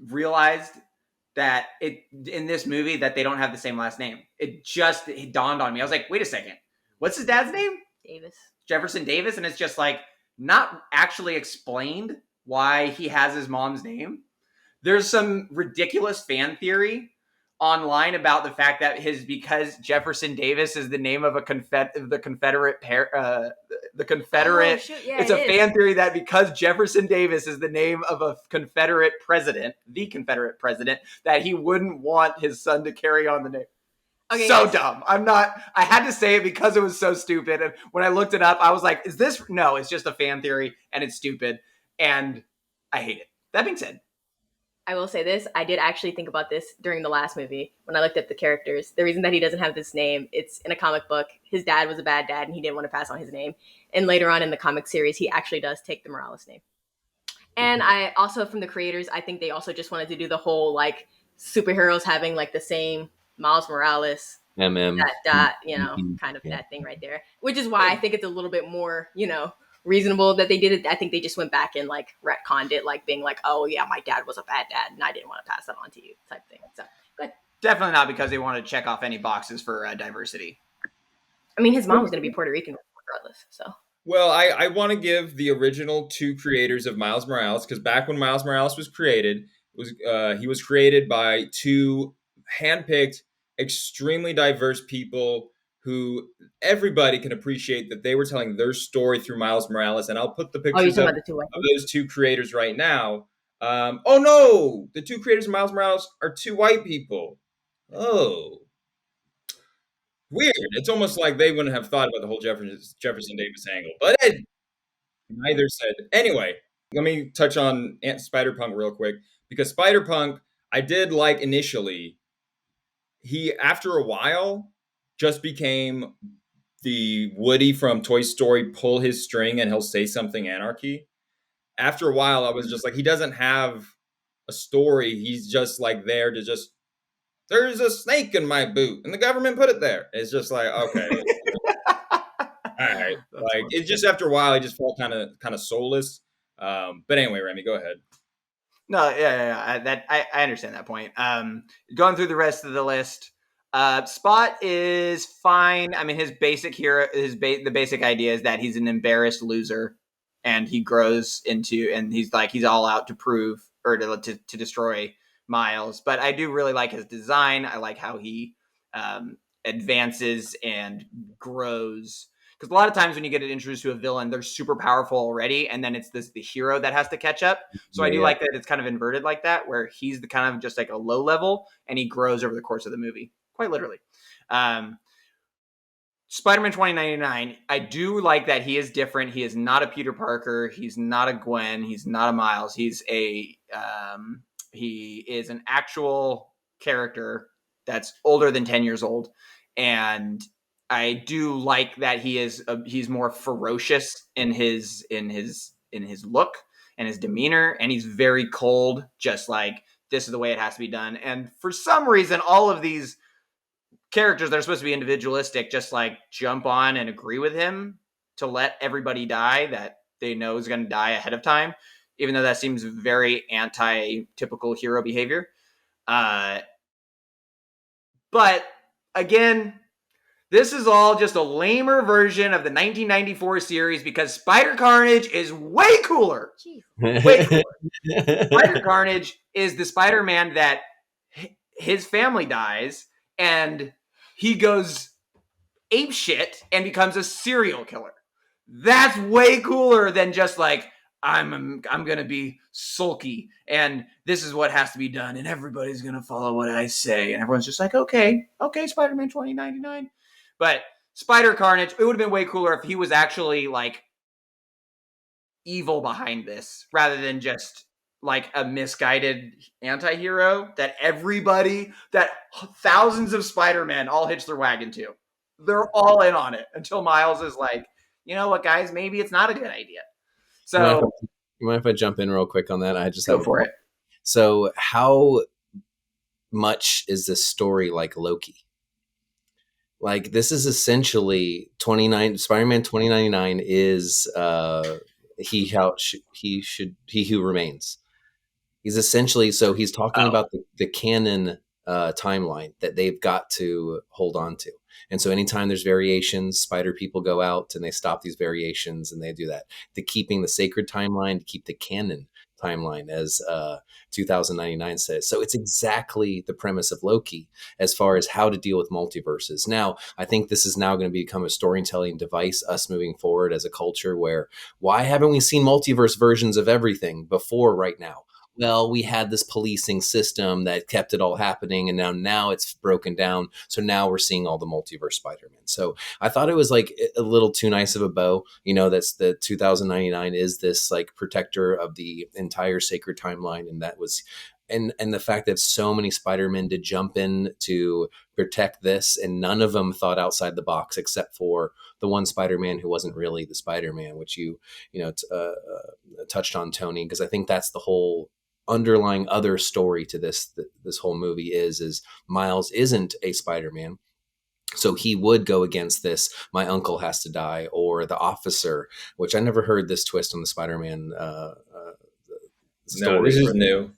realized that in this movie that they don't have the same last name. It dawned on me. I was like, wait a second, what's his dad's name? Davis. Jefferson Davis, and it's just like not actually explained why he has his mom's name. There's some ridiculous fan theory online about the fact that because Jefferson Davis is the name of the Confederate Oh, shit, yeah, it's a fan theory that because Jefferson Davis is the name of a Confederate president, that he wouldn't want his son to carry on the name. Okay, so dumb. I had to say it because it was so stupid. And when I looked it up, I was like, no, it's just a fan theory and it's stupid. And I hate it. That being said, I will say this. I did actually think about this during the last movie when I looked at the characters. The reason that he doesn't have this name, it's in a comic book. His dad was a bad dad and he didn't want to pass on his name. And later on in the comic series, he actually does take the Morales name. And I also, from the creators, I think they also just wanted to do the whole like superheroes having like the same Miles Morales, that you know, kind of that thing right there. Which is why I think it's a little bit more, you know, reasonable that they did it. I think they just went back and like retconned it, like being like, oh yeah, my dad was a bad dad and I didn't want to pass that on to you, type thing. So good. Definitely not because they wanted to check off any boxes for diversity. I mean, his mom was going to be Puerto Rican regardless. So well, I want to give the original two creators of Miles Morales, because back when Miles Morales was created, he was created by two handpicked, extremely diverse people who everybody can appreciate that they were telling their story through Miles Morales. And I'll put the pictures of those two creators right now. Oh no, the two creators of Miles Morales are two white people. Oh, weird. It's almost like they wouldn't have thought about the whole Jefferson Davis angle, but neither said. Anyway, let me touch on Spider-Punk real quick, because Spider-Punk, I did like initially. He, after a while, just became the Woody from Toy Story, pull his string and he'll say something anarchy. After a while, I was just like, he doesn't have a story. He's just like there to just, there's a snake in my boot and the government put it there. It's just like, okay. All right. Like, it's just after a while, I just felt kind of soulless. But anyway, Remy, go ahead. No, yeah. I understand that point. Going through the rest of the list, Spot is fine. I mean, his basic hero, the basic idea is that he's an embarrassed loser, and he grows into, and he's all out to prove or to destroy Miles. But I do really like his design. I like how he advances and grows. Because a lot of times when you get introduced to a villain, they're super powerful already, and then it's the hero that has to catch up. So I do like that it's kind of inverted like that, where he's the kind of just like a low level, and he grows over the course of the movie, quite literally. Spider-Man 2099, I do like that he is different. He is not a Peter Parker. He's not a Gwen. He's not a Miles. He is an actual character that's older than 10 years old, and I do like that he's more ferocious in his look and his demeanor, and he's very cold, just like this is the way it has to be done. And for some reason, all of these characters that are supposed to be individualistic just like jump on and agree with him to let everybody die that they know is going to die ahead of time, even though that seems very anti-typical hero behavior. But again, this is all just a lamer version of the 1994 series because Spider Carnage is way cooler. Way cooler. Spider Carnage is the Spider-Man that his family dies and he goes apeshit and becomes a serial killer. That's way cooler than just like, I'm going to be sulky and this is what has to be done and everybody's going to follow what I say. And everyone's just like, okay, Spider-Man 2099. But Spider Carnage, it would have been way cooler if he was actually like evil behind this rather than just like a misguided anti-hero that thousands of Spider-Men all hitch their wagon to. They're all in on it until Miles is like, you know what, guys, maybe it's not a good idea. So you mind if I jump in real quick on that? I just go for it. So how much is this story like Loki? Like, this is essentially Spider-Man 2099 is he who remains. He's essentially, so he's talking about the canon timeline that they've got to hold on to. And so anytime there's variations, spider people go out and they stop these variations and they do that. Keeping the sacred timeline, to keep the canon timeline, as 2099 says. So it's exactly the premise of Loki as far as how to deal with multiverses. Now, I think this is now going to become a storytelling device, us moving forward as a culture, where why haven't we seen multiverse versions of everything before right now? Well, we had this policing system that kept it all happening, and now it's broken down. So now we're seeing all the multiverse Spider-Man. So I thought it was like a little too nice of a bow. You know, that's the 2099 is this like protector of the entire sacred timeline, and that was. And the fact that so many Spider-Men did jump in to protect this, and none of them thought outside the box except for the one Spider-Man who wasn't really the Spider-Man, which you touched on, Tony, because I think that's the whole underlying other story to this whole movie is Miles isn't a Spider-Man. So he would go against this, my uncle has to die, or the officer, which I never heard this twist on the Spider-Man story. No, this is new.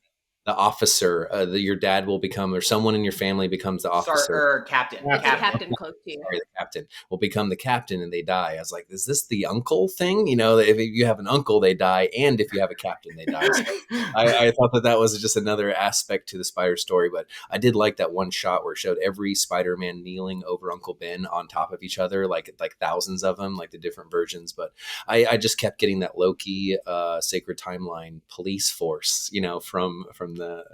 The officer, your dad will become, or someone in your family becomes the officer. Captain. Captain Cloak too. Sorry, the captain will become the captain and they die. I was like, is this the uncle thing? You know, if you have an uncle, they die. And if you have a captain, they die. So I thought that was just another aspect to the Spider story. But I did like that one shot where it showed every Spider-Man kneeling over Uncle Ben on top of each other, like thousands of them, like the different versions. But I just kept getting that Loki sacred timeline police force, you know, from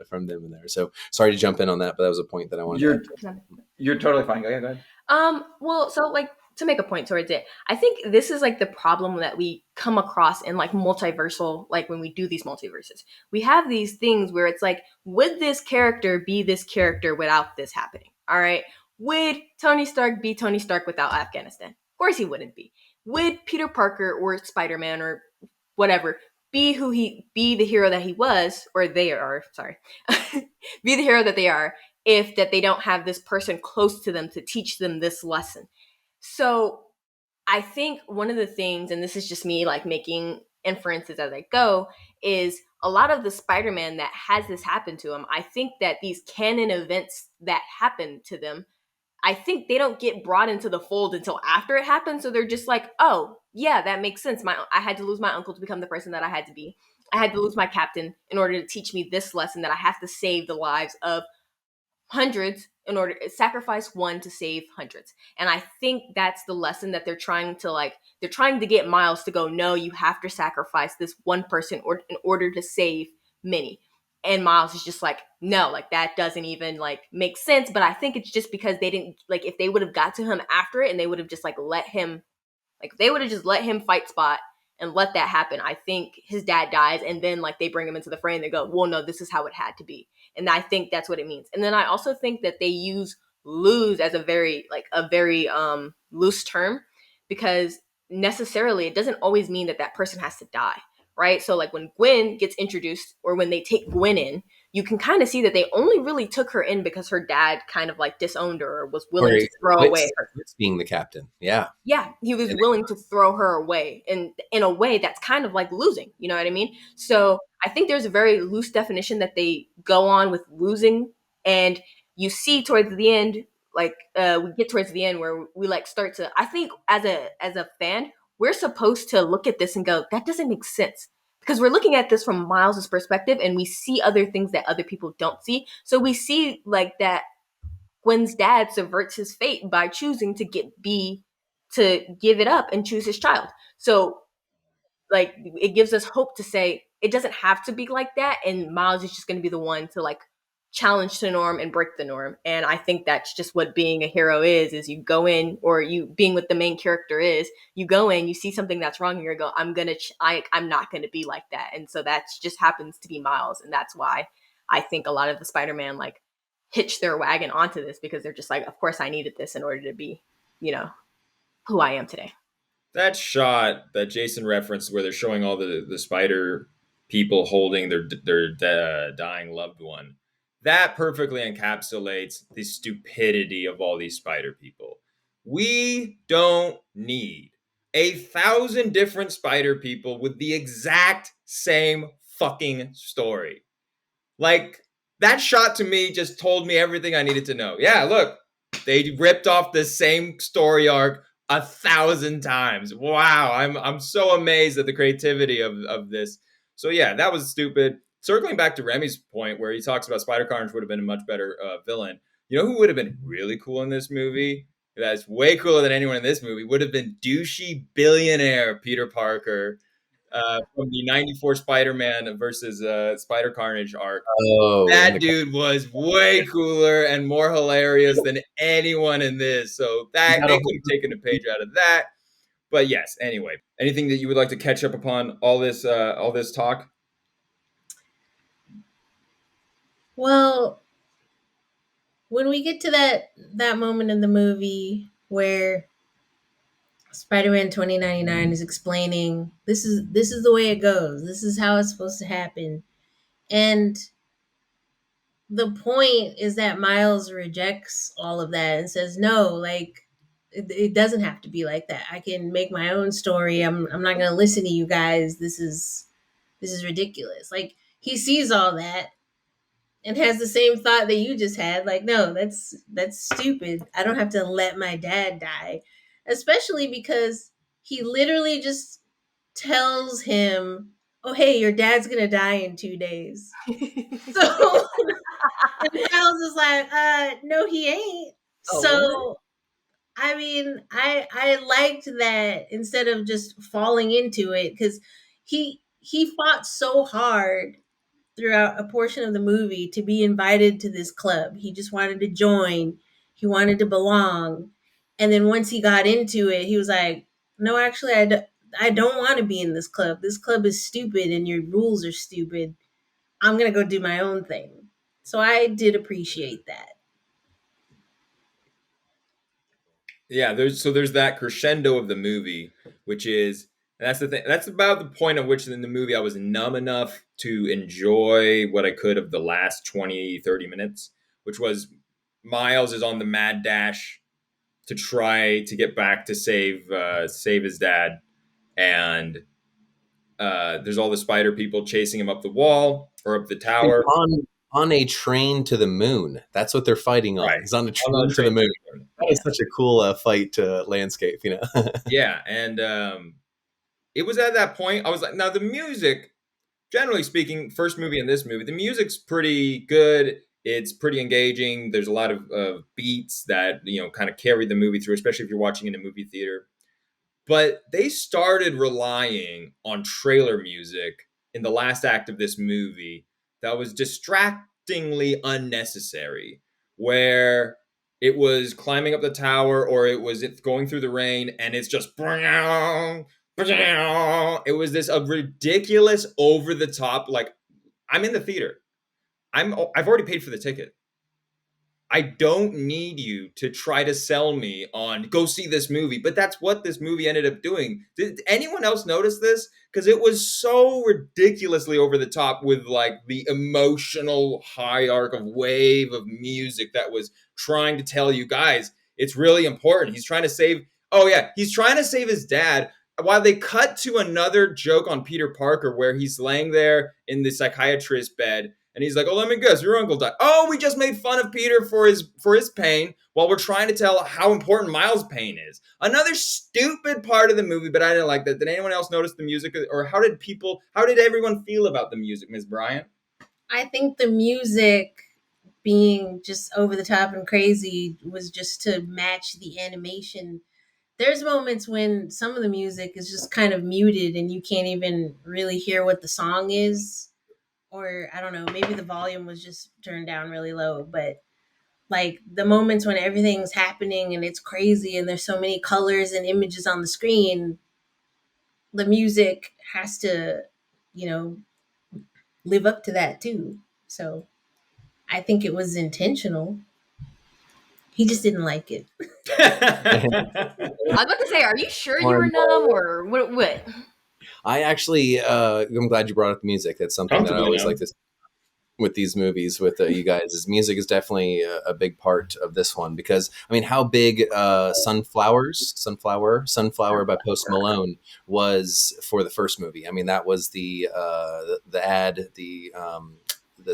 from them in there. So sorry to jump in on that, but that was a point that I wanted to add. You're totally fine. Go ahead. Well, so like to make a point towards it, I think this is like the problem that we come across in like multiversal, like when we do these multiverses. We have these things where it's like, would this character be this character without this happening? All right. Would Tony Stark be Tony Stark without Afghanistan? Of course he wouldn't be. Would Peter Parker or Spider-Man or whatever be the hero that he was, or they are, sorry, be the hero that they are, if that they don't have this person close to them to teach them this lesson. So I think one of the things, and this is just me like making inferences as I go, is a lot of the Spider-Man that has this happen to him, I think that these canon events that happen to them, I think they don't get brought into the fold until after it happens. So they're just like, oh, yeah, that makes sense. I had to lose my uncle to become the person that I had to be. I had to lose my captain in order to teach me this lesson that I have to save the lives of hundreds in order to sacrifice one to save hundreds. And I think that's the lesson that they're trying to get Miles to go, no, you have to sacrifice this one person in order to save many. And Miles is just like, no, like that doesn't even like make sense. But I think it's just because they didn't, like, if they would have got to him after it and they would have just like let him fight Spot and let that happen, I think his dad dies, and then like they bring him into the fray and they go, well, no, this is how it had to be. And I think that's what it means. And then I also think that they use lose as a very loose term, because necessarily it doesn't always mean that person has to die, right? So like when Gwen gets introduced, or when they take Gwen in, you can kind of see that they only really took her in because her dad kind of like disowned her or was willing to throw away her. Being the captain. Yeah, he was willing to throw her away, and in a way that's kind of like losing, you know what I mean? So I think there's a very loose definition that they go on with losing, and you see towards the end, like we get towards the end where we like start to, I think as a fan, we're supposed to look at this and go, that doesn't make sense, because we're looking at this from Miles's perspective and we see other things that other people don't see. So we see like that Gwen's dad subverts his fate by choosing to give it up and choose his child. So like it gives us hope to say it doesn't have to be like that, and Miles is just going to be the one to like challenge the norm and break the norm. And I think that's just what being a hero is you go in, or you being with the main character is, you go in, you see something that's wrong, and you go, I'm not going to be like that. And so that just happens to be Miles, and that's why I think a lot of the Spider-Man like hitch their wagon onto this, because they're just like, of course I needed this in order to be, who I am today. That shot that Jason referenced, where they're showing all the spider people holding their dying loved one, that perfectly encapsulates the stupidity of all these spider people. We don't need 1,000 different spider people with the exact same fucking story. Like, that shot to me just told me everything I needed to know. Yeah, look, they ripped off the same story arc 1,000 times. Wow, I'm so amazed at the creativity of this. So yeah, that was stupid. Circling back to Remy's point where he talks about Spider Carnage would have been a much better villain. You know who would have been really cool in this movie? That's way cooler than anyone in this movie. Would have been douchey billionaire Peter Parker from the '94 Spider-Man versus Spider Carnage arc. Oh, that dude was way cooler and more hilarious than anyone in this. So that they could have taken a page out of that. But yes, anyway, anything that you would like to catch up upon all this talk? Well, when we get to that moment in the movie where Spider-Man 2099 is explaining this is the way it goes. This is how it's supposed to happen. And the point is that Miles rejects all of that and says, no, like it doesn't have to be like that. I can make my own story. I'm not going to listen to you guys. This is ridiculous. Like he sees all that and has the same thought that you just had. Like, no, that's stupid. I don't have to let my dad die. Especially because he literally just tells him, oh, hey, your dad's going to die in 2 days. So Miles is like, no, he ain't. Oh, so, I mean, I liked that instead of just falling into it, because he fought so hard throughout a portion of the movie to be invited to this club. He just wanted to join. He wanted to belong. And then once he got into it, he was like, "No, actually, I don't want to be in this club. This club is stupid and your rules are stupid. I'm going to go do my own thing." So I did appreciate that. Yeah, there's that crescendo of the movie, which is, and that's the thing. That's about the point at which in the movie I was numb enough to enjoy what I could of the last 20, 30 minutes, which was Miles is on the mad dash to try to get back to save his dad, and there's all the spider people chasing him up the wall or up the tower. On a train to the moon. That's what they're fighting on. Right. He's on a On train a to the train moon. to the moon. That is such a cool fight landscape, you know. Yeah, and it was at that point I was like, now the music, generally speaking, first movie and this movie, the music's pretty good. It's pretty engaging. There's a lot of beats that kind of carry the movie through, especially if you're watching in a movie theater. But they started relying on trailer music in the last act of this movie that was distractingly unnecessary, where it was climbing up the tower or it was going through the rain and it's just it was this a ridiculous over the top, like, I'm in the theater. I've already paid for the ticket. I don't need you to try to sell me on go see this movie, but that's what this movie ended up doing. Did anyone else notice this? Because it was so ridiculously over the top with like the emotional hierarch of wave of music that was trying to tell you guys it's really important. He's trying to save. Oh yeah, he's trying to save his dad. While they cut to another joke on Peter Parker where he's laying there in the psychiatrist's bed and he's like, "Oh, let me guess, your uncle died." Oh, we just made fun of Peter for his pain while we're trying to tell how important Miles' pain is. Another stupid part of the movie, but I didn't like that. Did anyone else notice the music, or how did everyone feel about the music, Ms. Bryant? I think the music being just over the top and crazy was just to match the animation. There's moments when some of the music is just kind of muted and you can't even really hear what the song is. Or I don't know, maybe the volume was just turned down really low. But like the moments when everything's happening and it's crazy and there's so many colors and images on the screen, the music has to, you know, live up to that too. So I think it was intentional. He just didn't like it. I was about to say, are you sure you were numb or what? I actually, I'm glad you brought up the music. That's something that I always like to with these movies with you guys. Is music is definitely a big part of this one because I mean, how big Sunflower by Post Malone was for the first movie. I mean, that was the ad, the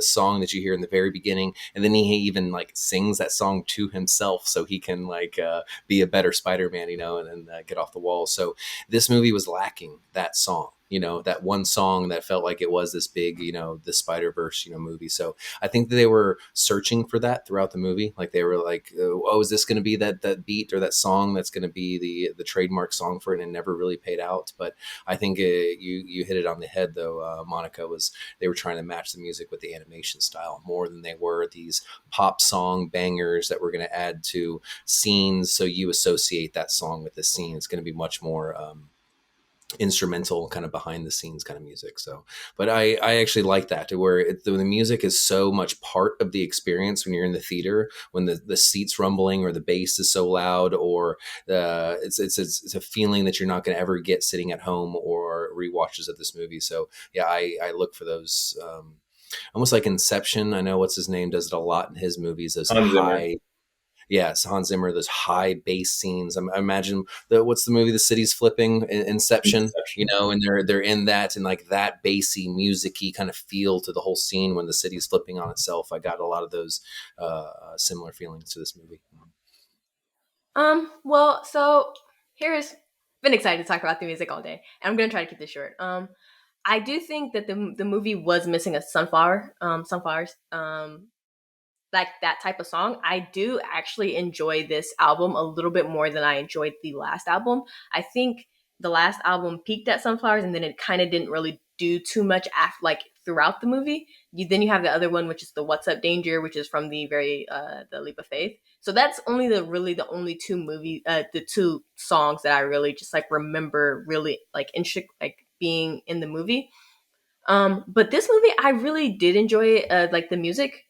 song that you hear in the very beginning, and then he even like sings that song to himself so he can like be a better Spider-Man, you know, and get off the wall. So this movie was lacking that song, you know, that one song that felt like it was this big, you know, the Spider-Verse, you know, movie. So I think that they were searching for that throughout the movie. Like they were like, oh, is this going to be that beat or that song that's going to be the trademark song for it, and it never really paid out. But I think you hit it on the head though, Monica, was they were trying to match the music with the animation style more than they were these pop song bangers that we're going to add to scenes. So you associate that song with the scene. It's going to be much more instrumental, kind of behind the scenes kind of music. So, but I actually like that, to where the music is so much part of the experience when you're in the theater, when the seats rumbling or the bass is so loud, or it's a feeling that you're not going to ever get sitting at home or rewatches of this movie. So yeah, I look for those almost like Inception. I know what's his name does it a lot in his movies, those high. Yeah, it's Hans Zimmer, those high bass scenes. I imagine what's the movie? The city's flipping, Inception. You know, and they're in that, and like that bassy, musicy kind of feel to the whole scene when the city's flipping on itself. I got a lot of those similar feelings to this movie. Well, so here's been excited to talk about the music all day, and I'm gonna try to keep this short. I do think that the movie was missing a sunflowers. Like that type of song. I do actually enjoy this album a little bit more than I enjoyed the last album. I think the last album peaked at Sunflowers, and then it kind of didn't really do too much after, like throughout the movie. Then you have the other one, which is the What's Up Danger, which is from the the Leap of Faith. So that's only the only the two songs that I really just like remember really like being in the movie. But this movie, I really did enjoy it, like the music.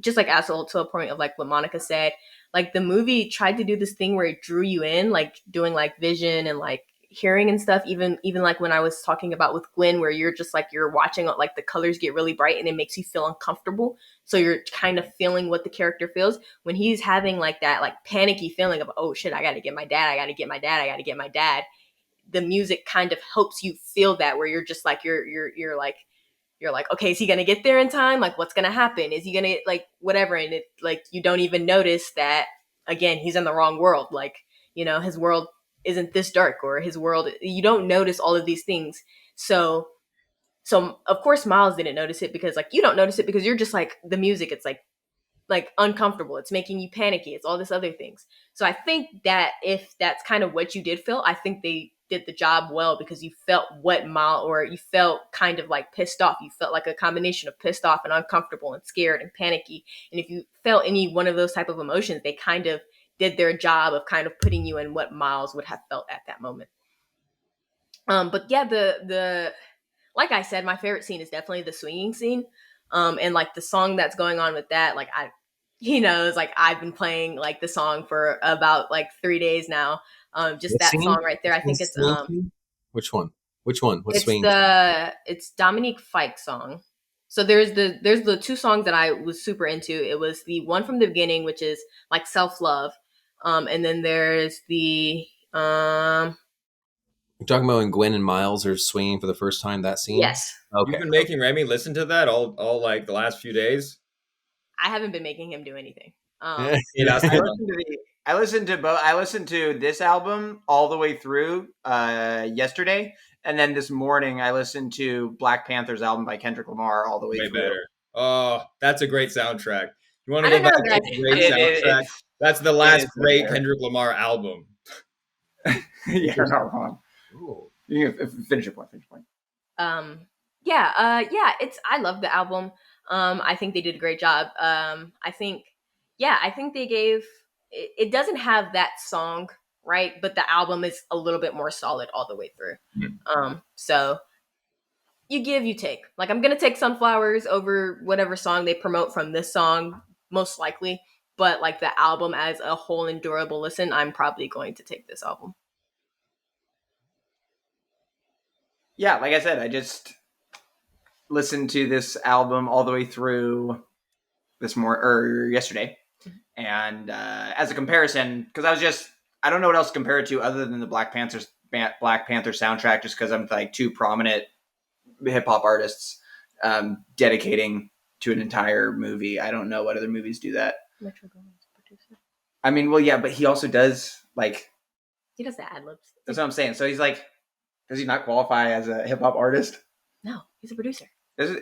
Just like also to a point of like what Monica said, like the movie tried to do this thing where it drew you in, like doing like vision and like hearing and stuff. Even like when I was talking about with Gwen, where you're just like you're watching like the colors get really bright and it makes you feel uncomfortable. So you're kind of feeling what the character feels when he's having like that like panicky feeling of, oh shit, I got to get my dad, I got to get my dad, I got to get my dad. The music kind of helps you feel that, where you're just like you're like, okay, is he gonna get there in time? Like, what's gonna happen? Is he gonna like whatever? And it like you don't even notice that again he's in the wrong world. Like, you know, his world isn't this dark, or his world. You don't notice all of these things. So of course Miles didn't notice it, because like you don't notice it because you're just like the music. It's like uncomfortable. It's making you panicky. It's all this other things. So I think that if that's kind of what you did feel, I think they did the job well, because you felt what Miles, or you felt kind of like pissed off. You felt like a combination of pissed off and uncomfortable and scared and panicky. And if you felt any one of those type of emotions, they kind of did their job of kind of putting you in what Miles would have felt at that moment. But yeah, the like I said, my favorite scene is definitely the swinging scene. And like the song that's going on with that, like it's like I've been playing like the song for about like 3 days now. Just that Singing? song right there. I think it's Which one? What's it's swinging? it's Dominique Fike's song. So there's the two songs that I was super into. It was the one from the beginning, which is like self-love. And then there's the You're talking about when Gwen and Miles are swinging for the first time, that scene? yes. Okay. You've been making Remy listen to that all like the last few days. I haven't been making him do anything. You know, I listened to both. I listened to this album all the way through yesterday, and then this morning I listened to Black Panther's album by Kendrick Lamar all the way way through. better. Oh, that's a great soundtrack. You want I to go don't back know, to guys. a great soundtrack? That's the it last is great better. Kendrick Lamar album. You're not wrong. Ooh. You can finish your point. I love the album. I think they did a great job. I think they gave it doesn't have that song, right? But the album is a little bit more solid all the way through. So you give, you take. Like, I'm gonna take Sunflowers over whatever song they promote from this song, most likely. But like the album as a whole and durable listen, I'm probably going to take this album. Yeah, like I said, I just listened to this album all the way through yesterday, and as a comparison, because I don't know what else to compare it to other than the Black Panther soundtrack, just because I'm like two prominent hip hop artists dedicating to an entire movie. I don't know what other movies do that. Metro Goldwyn's producer. I mean, well, yeah, but he also does like He does the ad libs. that's what I'm saying. So he's like, does he not qualify as a hip hop artist? No, he's a producer.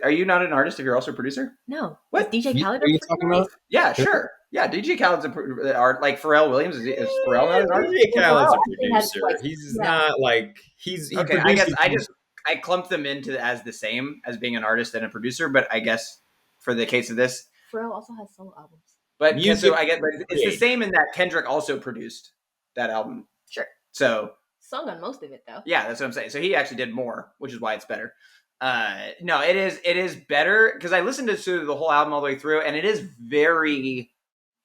Are you not an artist if you're also a producer? No. What? Is DJ Khaled? Are you talking about? Yeah, sure. Yeah, DJ Khaled's art. Like Pharrell Williams is Pharrell not an artist? DJ Khaled's a Pharrell has, producer. like, He's yeah. not like he Okay, I guess produces- I clumped them into as the same as being an artist and a producer, but I guess for the case of this, Pharrell also has solo albums. but Music so I get, but it's the same in that Kendrick also produced that album. Sure. So Sung on most of it though. yeah, that's what I'm saying. So he actually did more, which is why it's better. No, it is better because I listened to the whole album all the way through, and it is very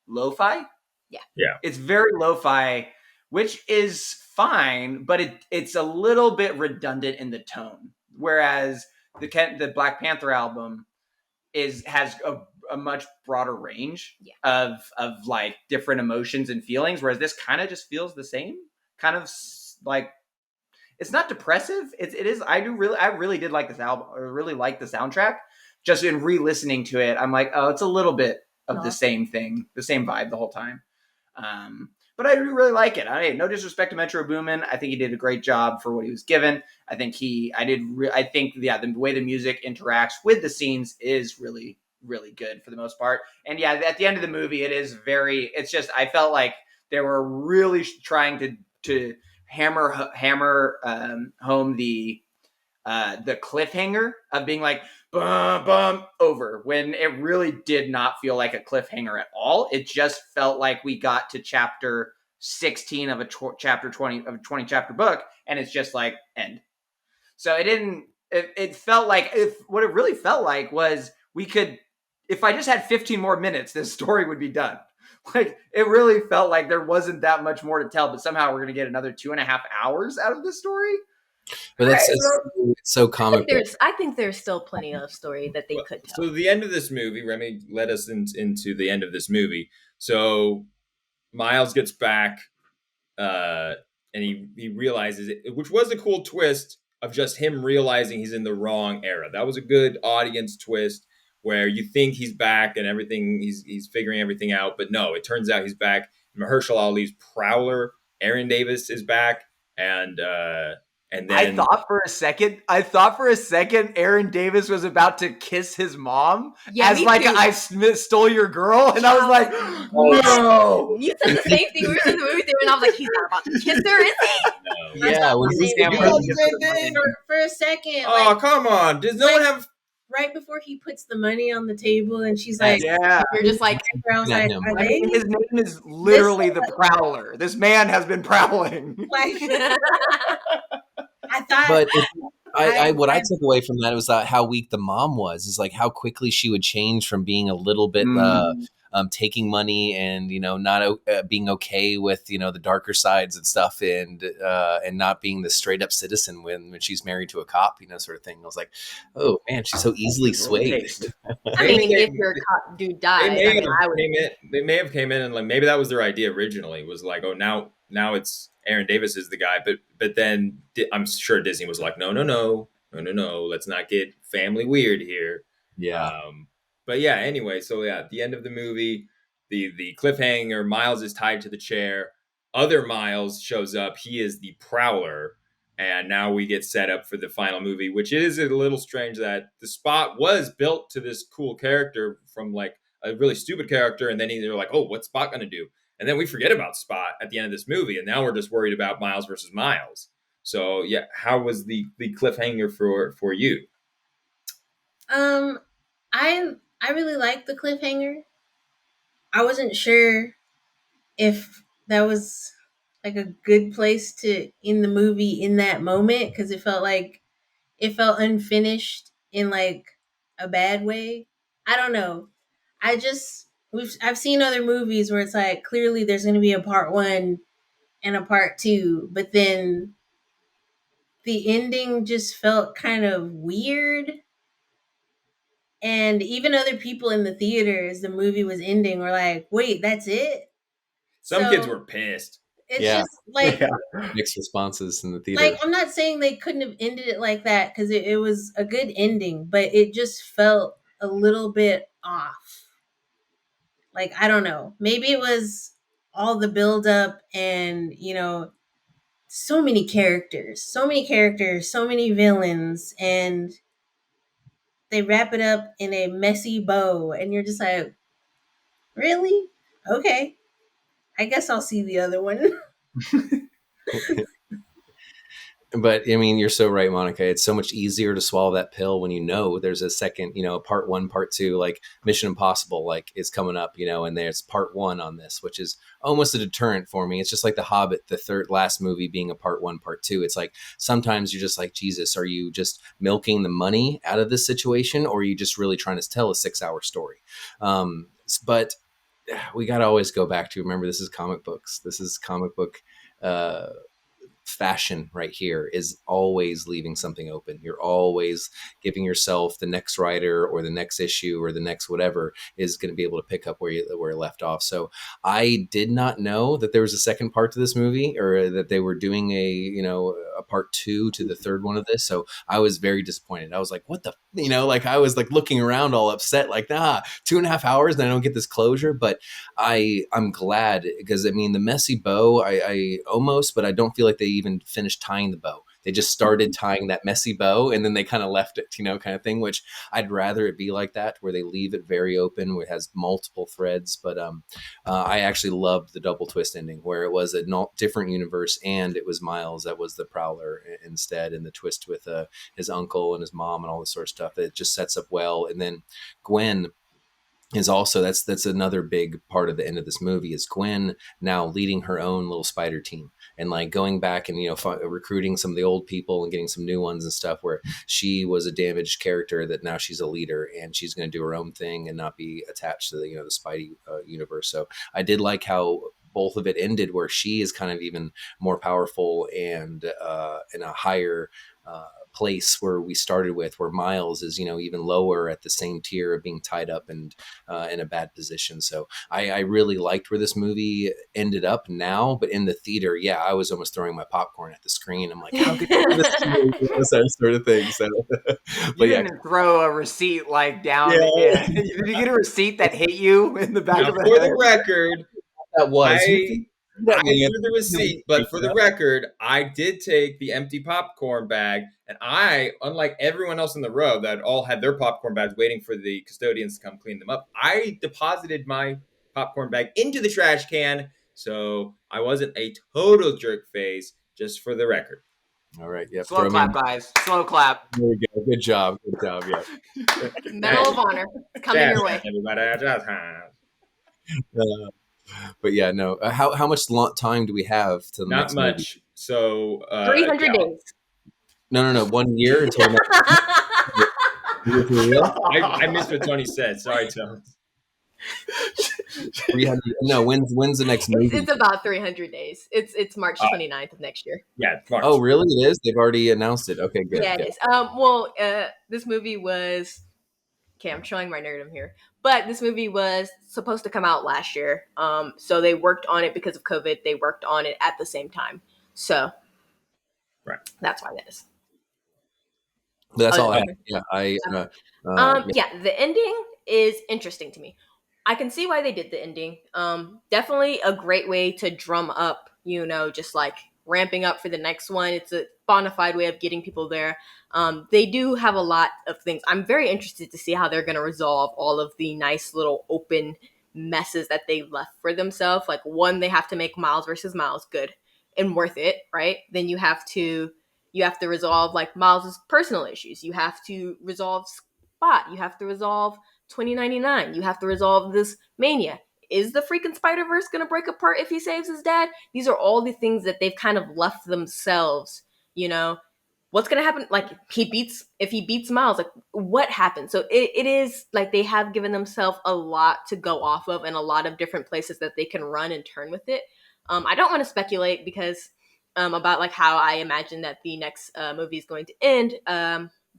lo-fi. Yeah. It's very lo-fi, which is fine, but it's a little bit redundant in the tone. Whereas the Black Panther album has a much broader range of like different emotions and feelings, whereas this kind of just feels the same. Kind of like it's not depressive. It is. I really did like this album. I really like the soundtrack. Just in re-listening to it, I'm like, oh, it's a little bit of the same thing, the same vibe the whole time. But I do really like it. I mean, no disrespect to Metro Boomin. I think he did a great job for what he was given. I think the way the music interacts with the scenes is really, really good for the most part. And yeah, at the end of the movie, it's just, I felt like they were really trying to hammer home the the cliffhanger of being like, bum, bum, over, when it really did not feel like a cliffhanger at all. It just felt like we got to chapter 16 of a chapter 20 of a 20 chapter book, and it's just like, end. So it felt like, what it really felt like was we could, if I just had 15 more minutes, this story would be done. Like, it really felt like there wasn't that much more to tell, but somehow we're going to get another 2.5 hours out of this story. But it's so comic book. I think there's still plenty of story that they could tell. So the end of this movie, Remy led us into the end of this movie. So Miles gets back, and he realizes it, which was a cool twist of just him realizing he's in the wrong era. That was a good audience twist where you think he's back and everything, he's figuring everything out, but no, it turns out he's back. Mahershala Ali's Prowler, Aaron Davis is back, and then I thought for a second Aaron Davis was about to kiss his mom as like too. I stole your girl, and I was like, no. You said the same thing. We were in the movie theater, and I was like, he's not about to kiss her, is he? No. Yeah, when For a second. Oh, like, come on. Does no one have... right before he puts the money on the table and she's like, Yeah. You're just like, I was like, are they? His name is literally the Prowler. This man has been prowling. Like, I thought. But what I took away from that was how weak the mom was. Is like how quickly she would change from being a little bit taking money and not being okay with the darker sides and stuff, and not being the straight up citizen when she's married to a cop, sort of thing. I was like, oh man, she's so easily swayed. I mean, if your cop dude died, They may have came in and like maybe that was their idea originally, was like, oh, now it's Aaron Davis is the guy, but then I'm sure Disney was like, no, let's not get family weird here. Yeah. But yeah, anyway, so yeah, at the end of the movie, the cliffhanger, Miles is tied to the chair. Other Miles shows up. He is the Prowler. And now we get set up for the final movie, which is a little strange that the Spot was built to this cool character from like a really stupid character. And then they're like, oh, what's Spot going to do? And then we forget about Spot at the end of this movie. And now we're just worried about Miles versus Miles. So yeah, how was the cliffhanger for you? I really liked the cliffhanger. I wasn't sure if that was like a good place to end the movie in that moment, because it felt unfinished in like a bad way. I don't know. I've seen other movies where it's like clearly there's going to be a part 1 and a part 2, but then the ending just felt kind of weird. And even other people in the theater as the movie was ending were like, wait, that's it? Some kids were pissed. It's just like mixed responses in the theater. Like, I'm not saying they couldn't have ended it like that, because it was a good ending, but it just felt a little bit off. Like, I don't know. Maybe it was all the buildup and, so many characters, so many villains, and they wrap it up in a messy bow, and you're just like, really? Okay. I guess I'll see the other one. But I mean, you're so right, Monica. It's so much easier to swallow that pill when there's a second, part 1, part 2, like Mission Impossible, like is coming up, and there's part 1 on this, which is almost a deterrent for me. It's just like The Hobbit, the last movie being a part 1, part 2. It's like sometimes you're just like, Jesus, are you just milking the money out of this situation, or are you just really trying to tell a 6-hour story? But we got to always go back to, remember, this is comic books. This is comic book fashion right here, is always leaving something open. You're always giving yourself the next writer or the next issue or the next whatever is going to be able to pick up where you left off. So I did not know that there was a second part to this movie, or that they were doing a part 2 to the third one of this. So I was very disappointed. I was like, what the, like I was like looking around all upset, like, 2.5 hours and I don't get this closure. But I'm glad, because I mean, the messy bow, I almost, but I don't feel like they even finished tying the bow. they just started tying that messy bow and then they kind of left it, kind of thing, which I'd rather it be like that, where they leave it very open, where it has multiple threads. But I actually loved the double twist ending, where it was a different universe and it was Miles that was the Prowler instead, and the twist with his uncle and his mom and all this sort of stuff. It just sets up well. And then Gwen is also, that's another big part of the end of this movie, is Gwen now leading her own little spider team and like going back and recruiting some of the old people and getting some new ones and stuff, where she was a damaged character that now she's a leader and she's going to do her own thing and not be attached to the the Spidey universe. So I did like how both of it ended, where she is kind of even more powerful and in a higher place where we started with, where Miles is, even lower at the same tier of being tied up and in a bad position. So I really liked where this movie ended up now, but in the theater, yeah, I was almost throwing my popcorn at the screen. I'm like, how could you do this sort of thing? So, but you didn't throw a receipt like down. Yeah. Did you get a receipt that hit you in the back of the for head? the record, that was. I threw the receipt, but for the record, I did take the empty popcorn bag, and I, unlike everyone else in the row that all had their popcorn bags waiting for the custodians to come clean them up, I deposited my popcorn bag into the trash can, so I wasn't a total jerk face, just for the record. All right, yeah. Slow clap, guys. Slow clap. There we go. Good job. Yeah. Medal of Honor coming your way. Everybody, but yeah, no. How much time do we have to the next movie? Not much. So 300 days. No. 1 year until next. I missed what Tony said. Sorry, Tony. 300. No, when's the next movie? It's about 300 days. It's March 29th of next year. Yeah. March. Oh, really? It is. They've already announced it. Okay, good. Yeah, it is. This movie was. Okay, I'm showing my nerdum here. But this movie was supposed to come out last year. So they worked on it because of COVID. They worked on it at the same time. So right. That's why that is. That's all I have. Yeah, the ending is interesting to me. I can see why they did the ending. Definitely a great way to drum up, just like ramping up for the next one. It's a bona fide way of getting people there. They do have a lot of things. I'm very interested to see how they're going to resolve all of the nice little open messes that they left for themselves. Like, one, they have to make Miles versus Miles good and worth it, right? Then you have to resolve like Miles's personal issues. You have to resolve Spot. You have to resolve 2099. You have to resolve this mania. Is the freaking Spider-Verse going to break apart if he saves his dad? These are all the things that they've kind of left themselves, What's going to happen? Like, if he beats Miles, like, what happens? So it is like they have given themselves a lot to go off of and a lot of different places that they can run and turn with it. I don't want to speculate because about like how I imagine that the next movie is going to end.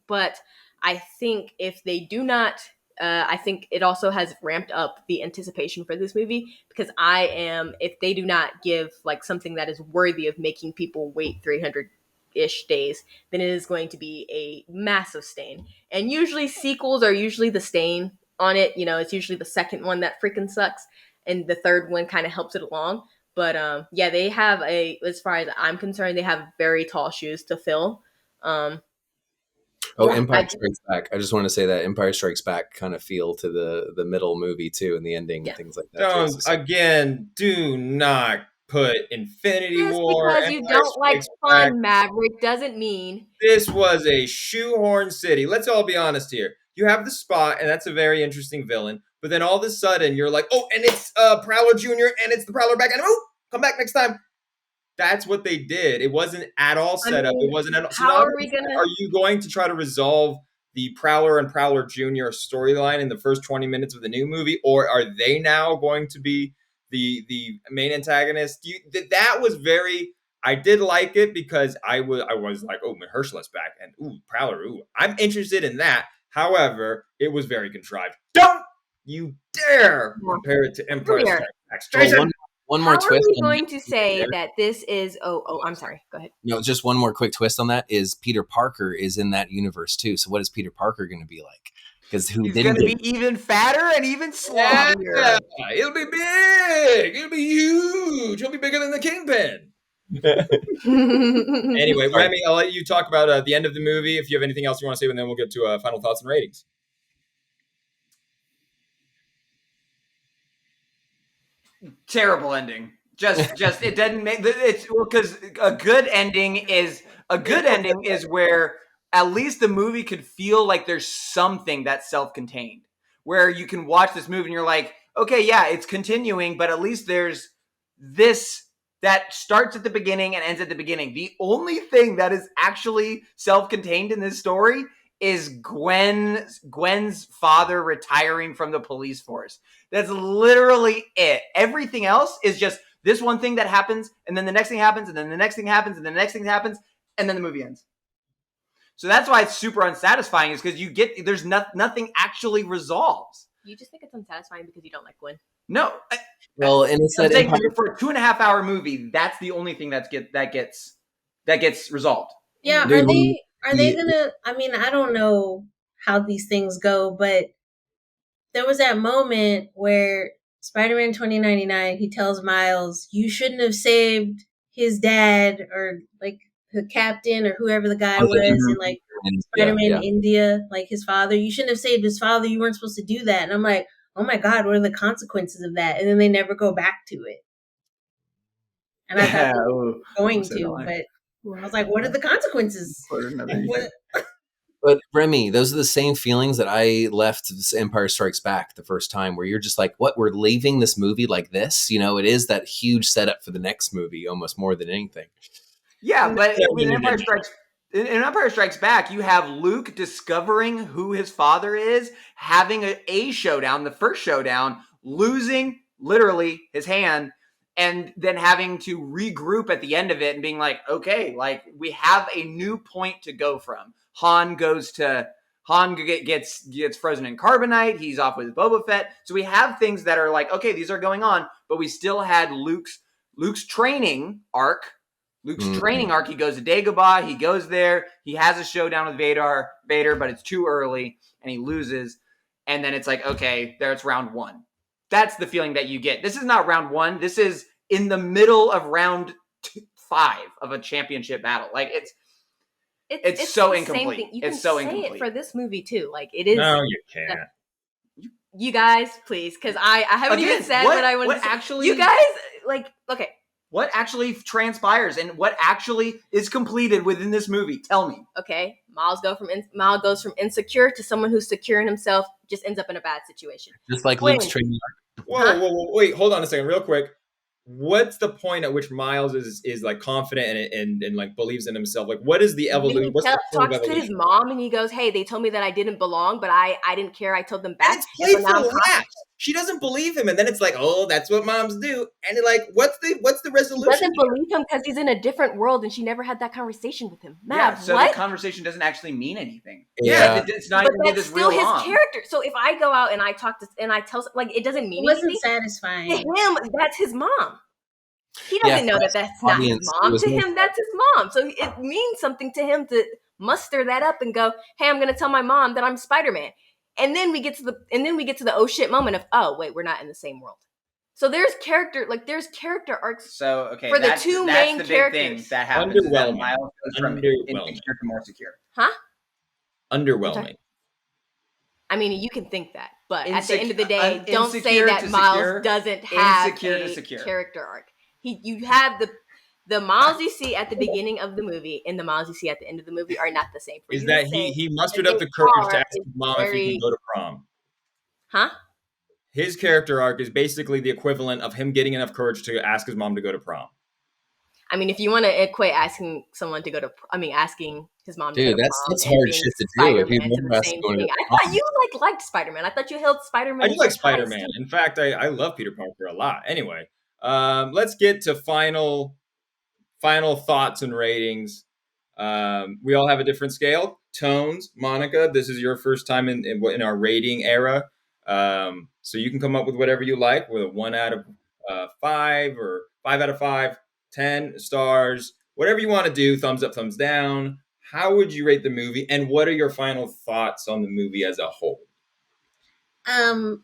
But I think if they do not, I think it also has ramped up the anticipation for this movie, because if they do not give like something that is worthy of making people wait 300-ish days, then it is going to be a massive stain. And usually sequels are usually the stain on it. It's usually the second one that freaking sucks, and the third one kind of helps it along. But yeah, they have as far as I'm concerned, they have very tall shoes to fill. Empire Strikes Back. I just want to say that Empire Strikes Back kind of feel to the middle movie too, and the ending and things like that. Do not put Infinity Just War. Because you don't like fun, Maverick, doesn't mean this was a shoehorn city. Let's all be honest here. You have the Spot, and that's a very interesting villain. But then all of a sudden, you're like, oh, and it's Prowler Jr., and it's the Prowler back, and come back next time. That's what they did. It wasn't at all set up. It wasn't at all. So are you going to try to resolve the Prowler and Prowler Jr. storyline in the first 20 minutes of the new movie, or are they now going to be the main antagonist? That was very. I did like it because I was like, oh, Mahershala's back, and Prowler, I'm interested in that. However, it was very contrived. Don't you dare compare it to Empire Strikes Back. One more twist. How are we going to say that this is? Oh, I'm sorry. Go ahead. No, just one more quick twist on that is Peter Parker is in that universe too. So what is Peter Parker going to be like? Because he's going to be even fatter and even sloppier. Yeah, he'll be big. He'll be huge. He'll be bigger than the Kingpin. Anyway, Sorry. Remy, I'll let you talk about the end of the movie. If you have anything else you want to say, and then we'll get to final thoughts and ratings. Terrible ending. Just it doesn't make it's because a good ending is where at least the movie could feel like there's something that's self-contained, where you can watch this movie and you're like, okay, yeah, it's continuing, but at least there's this that starts at the beginning and ends at the beginning. The only thing that is actually self-contained in this story is Gwen's father retiring from the police force. That's literally it. Everything else is just this one thing that happens, and then the next thing happens, and then the next thing happens, and then the next thing happens, and then the movie ends. So that's why it's super unsatisfying, is because there's nothing actually resolves. You just think it's unsatisfying because you don't like Gwen. No. Well, and it's I'm that saying for a 2.5 hour movie, that's the only thing that gets resolved. Yeah, Dude, are they gonna? I mean, I don't know how these things go, but there was that moment where Spider-Man 2099, he tells Miles, "You shouldn't have saved his dad or like the captain or whoever the guy was in like Spider-Man India, like his father. You shouldn't have saved his father. You weren't supposed to do that." And I'm like, oh my God, what are the consequences of that? And then they never go back to it. And I thought they were going to, but I was like, what are the consequences? But Remy, those are the same feelings that I left Empire Strikes Back the first time, where you're just like, what, we're leaving this movie like this? You know, it is that huge setup for the next movie, almost more than anything. Yeah, but in Empire Strikes Back, you have Luke discovering who his father is, having a showdown, the first showdown, losing literally his hand, and then having to regroup at the end of it and being like, okay, like we have a new point to go from. Han gets frozen in carbonite. He's off with Boba Fett. So we have things that are like, okay, these are going on, but we still had Luke's training arc. Training arc. He goes to Dagobah. He goes there. He has a showdown with Vader, but it's too early and he loses. And then it's like, okay, there's round one. That's the feeling that you get. This is not round one. This is in the middle of round 5 of a championship battle. Like it's so incomplete. It's so incomplete. It for this movie too. Like it is. No, you can't. You guys, please, because I haven't even said what I want to say. Actually, you guys, like, okay. What actually transpires and what actually is completed within this movie? Tell me. Okay, Miles goes from insecure to someone who's secure in himself, just ends up in a bad situation. Just like Luke's training arc. Whoa, wait, hold on a second, real quick. What's the point at which Miles is like confident and like believes in himself? Like, what is the evolution? He talks to his mom and he goes, "Hey, they told me that I didn't belong, but I didn't care. I told them back." And it's played for laughs. She doesn't believe him, and then it's like, oh, that's what moms do. And like, what's the resolution? She doesn't believe him because he's in a different world, and she never had that conversation with him. Matt, so what? The conversation doesn't actually mean anything. Yeah, it's not. But even that's still his character. So if I go out and I talk to and I tell like it doesn't mean anything. It wasn't satisfying to him. That's his mom. He doesn't know that that's not his mom. To him, that's his mom. So it means something to him to muster that up and go, "Hey, I'm going to tell my mom that I'm Spider-Man." And then we get to the oh shit moment of, oh wait, we're not in the same world. So there's character arcs. So okay, for the two main characters. Big thing that happens. Is that Miles goes from insecure to more secure. Huh? Underwhelming. I mean, you can think that, but at the end of the day, don't say that Miles doesn't have a character arc. You have the Miles you see at the beginning of the movie and the Miles you see at the end of the movie are not the same. Is that he mustered up the courage to ask his mom if he can go to prom? Huh? His character arc is basically the equivalent of him getting enough courage to ask his mom to go to prom. I mean, if you want to equate asking someone to go to, asking his mom to go to prom. That's hard shit to do. If I thought you liked Spider-Man. I thought you held Spider-Man. I do like Spider-Man. In fact, I love Peter Parker a lot. Anyway, let's get to final thoughts and ratings. We all have a different scale. Tones, Monica, this is your first time in our rating era. So you can come up with whatever you like, with a 1 out of 5 or 5 out of 5, 10 stars, whatever you want to do. Thumbs up, thumbs down. How would you rate the movie? And what are your final thoughts on the movie as a whole? I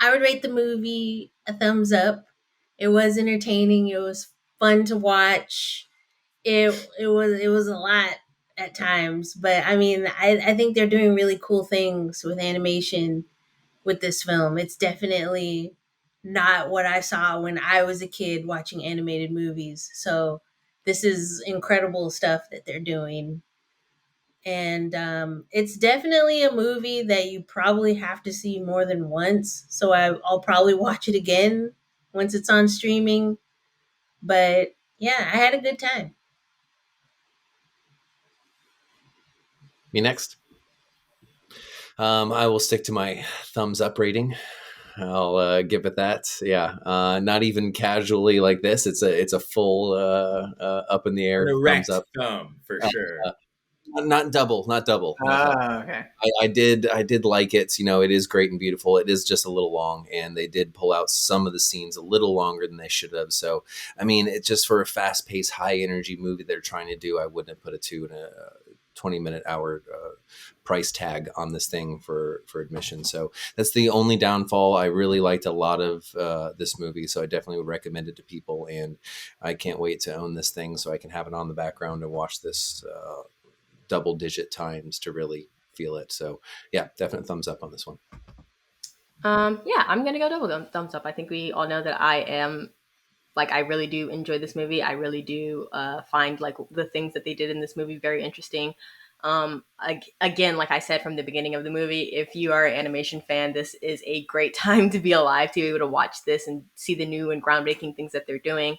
would rate the movie a thumbs up. It was entertaining. It was fun to watch. it was a lot at times, but I mean, I think they're doing really cool things with animation with this film. It's definitely not what I saw when I was a kid watching animated movies. So this is incredible stuff that they're doing. And it's definitely a movie that you probably have to see more than once. So I'll probably watch it again once it's on streaming. But yeah, I had a good time. Me next. I will stick to my thumbs up rating. I'll give it that. Yeah, not even casually like this. It's a full up in the air An thumbs erect up. thumb for sure. Not double, not double. Okay. I did like it. You know, it is great and beautiful. It is just a little long, and they did pull out some of the scenes a little longer than they should have. So, I mean, it's just for a fast-paced, high-energy movie they're trying to do. I wouldn't have put a 20-minute hour price tag on this thing for admission. So that's the only downfall. I really liked a lot of this movie, so I definitely would recommend it to people. And I can't wait to own this thing so I can have it on the background and watch this double-digit times to really feel it. So yeah, definite thumbs up on this one. Yeah, I'm gonna go double thumbs up. I think we all know that I am like, I really do enjoy this movie. I really do find like the things that they did in this movie very interesting. Again, like I said from the beginning of the movie, if you are an animation fan, this is a great time to be alive, to be able to watch this and see the new and groundbreaking things that they're doing.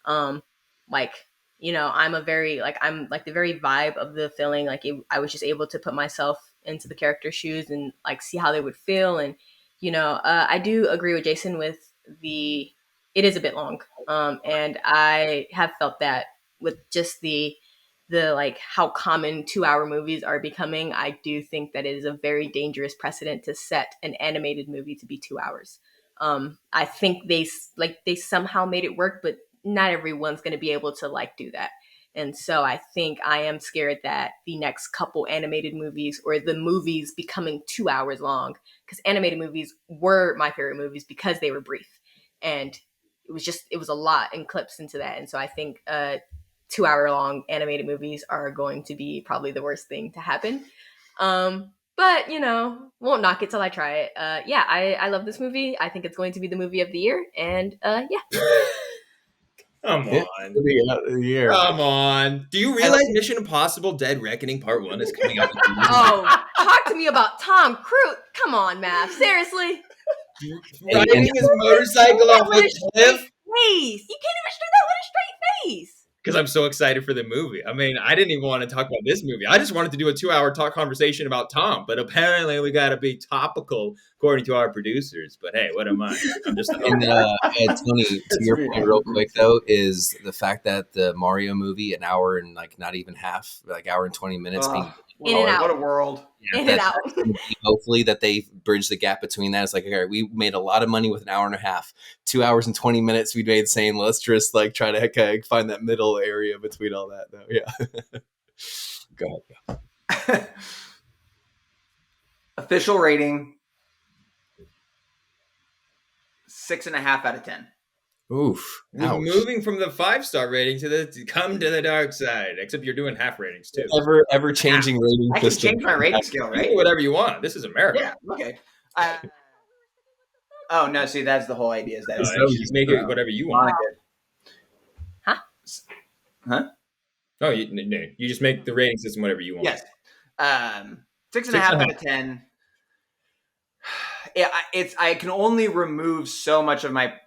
Like, you know, I'm like the very vibe of the feeling. Like I was just able to put myself into the character's shoes and like see how they would feel. And, you know, I do agree with Jason with it is a bit long. And I have felt that with just the like how common 2-hour movies are becoming. I do think that it is a very dangerous precedent to set an animated movie to be 2 hours. I think they somehow made it work, but not everyone's going to be able to like do that. And so I think I am scared that the next couple animated movies, or the movies becoming 2 hours long, because animated movies were my favorite movies because they were brief. And it was a lot in clips into that. And so I think 2 hour long animated movies are going to be probably the worst thing to happen. But, you know, won't knock it till I try it. Yeah, I love this movie. I think it's going to be the movie of the year. And yeah. Come Yeah, on. yeah. Come on. Do you realize Mission Impossible Dead Reckoning Part 1 is coming out? Oh, talk to me about Tom Cruise. Come on, Mav. Seriously? Riding his motorcycle off a cliff? Face. You can't even shoot that with a straight face. Because I'm so excited for the movie. I mean, I didn't even want to talk about this movie. I just wanted to do a 2-hour talk conversation about Tom, but apparently we got to be topical according to our producers. But hey, what am I? I'm just. And Tony, to your point, real quick though, is the fact that the Mario movie, an hour and like not even half, like hour and 20 minutes, being In and out. What a world. In and out. hopefully that they bridge the gap between that. It's like, okay, we made a lot of money with an hour and a half, 2 hours and 20 minutes we made, saying let's just like try to find that middle area between all that though. Yeah. Go ahead. Official rating 6.5 out of 10. Oof. We're Ouch. moving from the 5-star rating to come to the dark side. Except you're doing half ratings too. Ever changing rating I can system. change my rating scale, You right? do whatever you want. This is America. Yeah, okay. Oh, no, see, that's the whole idea. Is that You make it whatever you want. Huh? No, you just make the rating system whatever you want. Yes. 6.5 out of 10. Yeah, I can only remove so much of my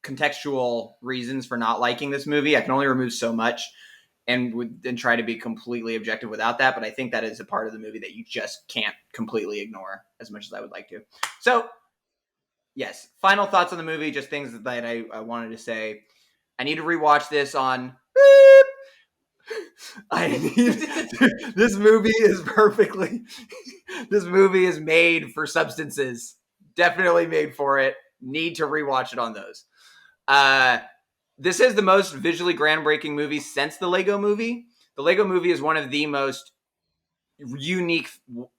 contextual reasons for not liking this movie. I can only remove so much, and try to be completely objective without that. But I think that is a part of the movie that you just can't completely ignore as much as I would like to. So, yes, final thoughts on the movie. Just things that I wanted to say. I need to rewatch this on. This movie is made for substances. Definitely made for it. Need to rewatch it on those. This is the most visually groundbreaking movie since the Lego Movie. The Lego Movie is one of the most unique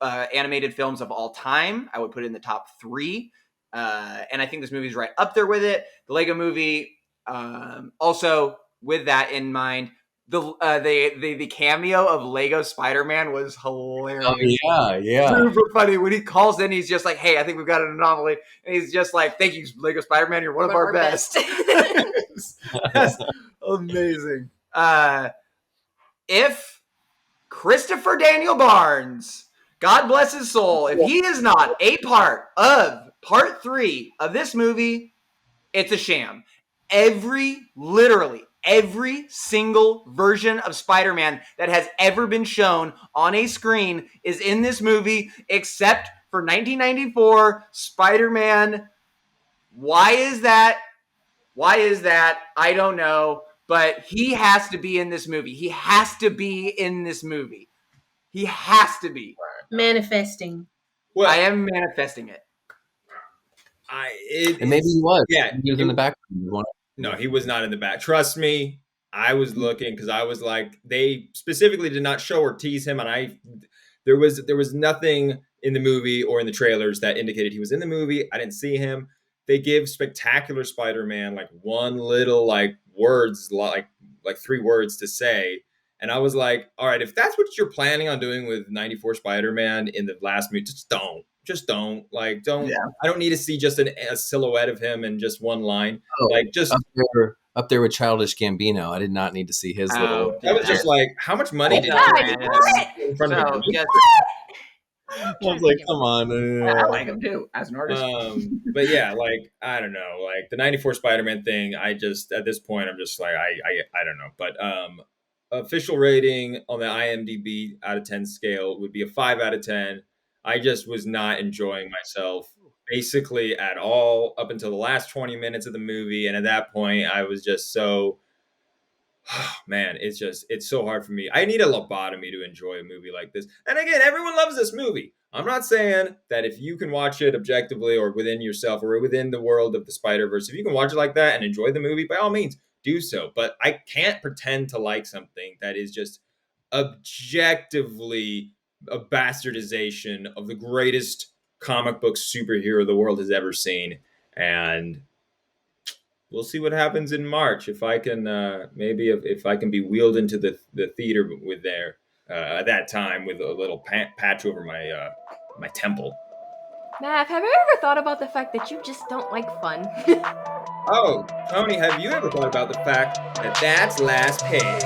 animated films of all time. I would put it in the top 3. And I think this movie is right up there with it. The Lego Movie Also, with that in mind, the cameo of Lego Spider-Man was hilarious. Oh yeah. Super funny when he calls in. He's just like, "Hey, I think we've got an anomaly," and he's just like, "Thank you, Lego Spider-Man. You're one of our best." That's amazing. If Christopher Daniel Barnes, God bless his soul, if he is not a part of part 3 of this movie, it's a sham. Literally every single version of Spider-Man that has ever been shown on a screen is in this movie, except for 1994 Spider-Man. Why is that? I don't know, but he has to be in this movie. He has to be in this movie. He has to be. Manifesting. Well, I am manifesting it. And maybe he was. Yeah, He was in the background. No, he was not in the back. Trust me, I was looking because I was like, they specifically did not show or tease him, and there was nothing in the movie or in the trailers that indicated he was in the movie. I didn't see him. They give Spectacular Spider-Man like one little like words, like 3 words to say. And I was like, all right, if that's what you're planning on doing with 94 Spider-Man in the last movie, just don't. Like, don't. Yeah. I don't need to see just a silhouette of him and just one line. Like, just up there with Childish Gambino. I did not need to see his little. I was just like, how much money did you in front of him? I was like, come on. I like him too as an artist. But yeah, like, I don't know, like the 94 Spider-Man thing. I just, at this point, I'm just like, I don't know. But official rating on the IMDb out of 10 scale would be a 5 out of 10. I just was not enjoying myself basically at all up until the last 20 minutes of the movie. And at that point, I was just so, man, it's so hard for me. I need a lobotomy to enjoy a movie like this. And again, everyone loves this movie. I'm not saying that if you can watch it objectively or within yourself or within the world of the Spider-Verse, if you can watch it like that and enjoy the movie, by all means, do so. But I can't pretend to like something that is just objectively a bastardization of the greatest comic book superhero the world has ever seen. And we'll see what happens in March if I can maybe if I can be wheeled into the theater with there at that time with a little patch over my my temple. Mav, have you ever thought about the fact that you just don't like fun? Oh, Tony, have you ever thought about the fact that that's Last Page?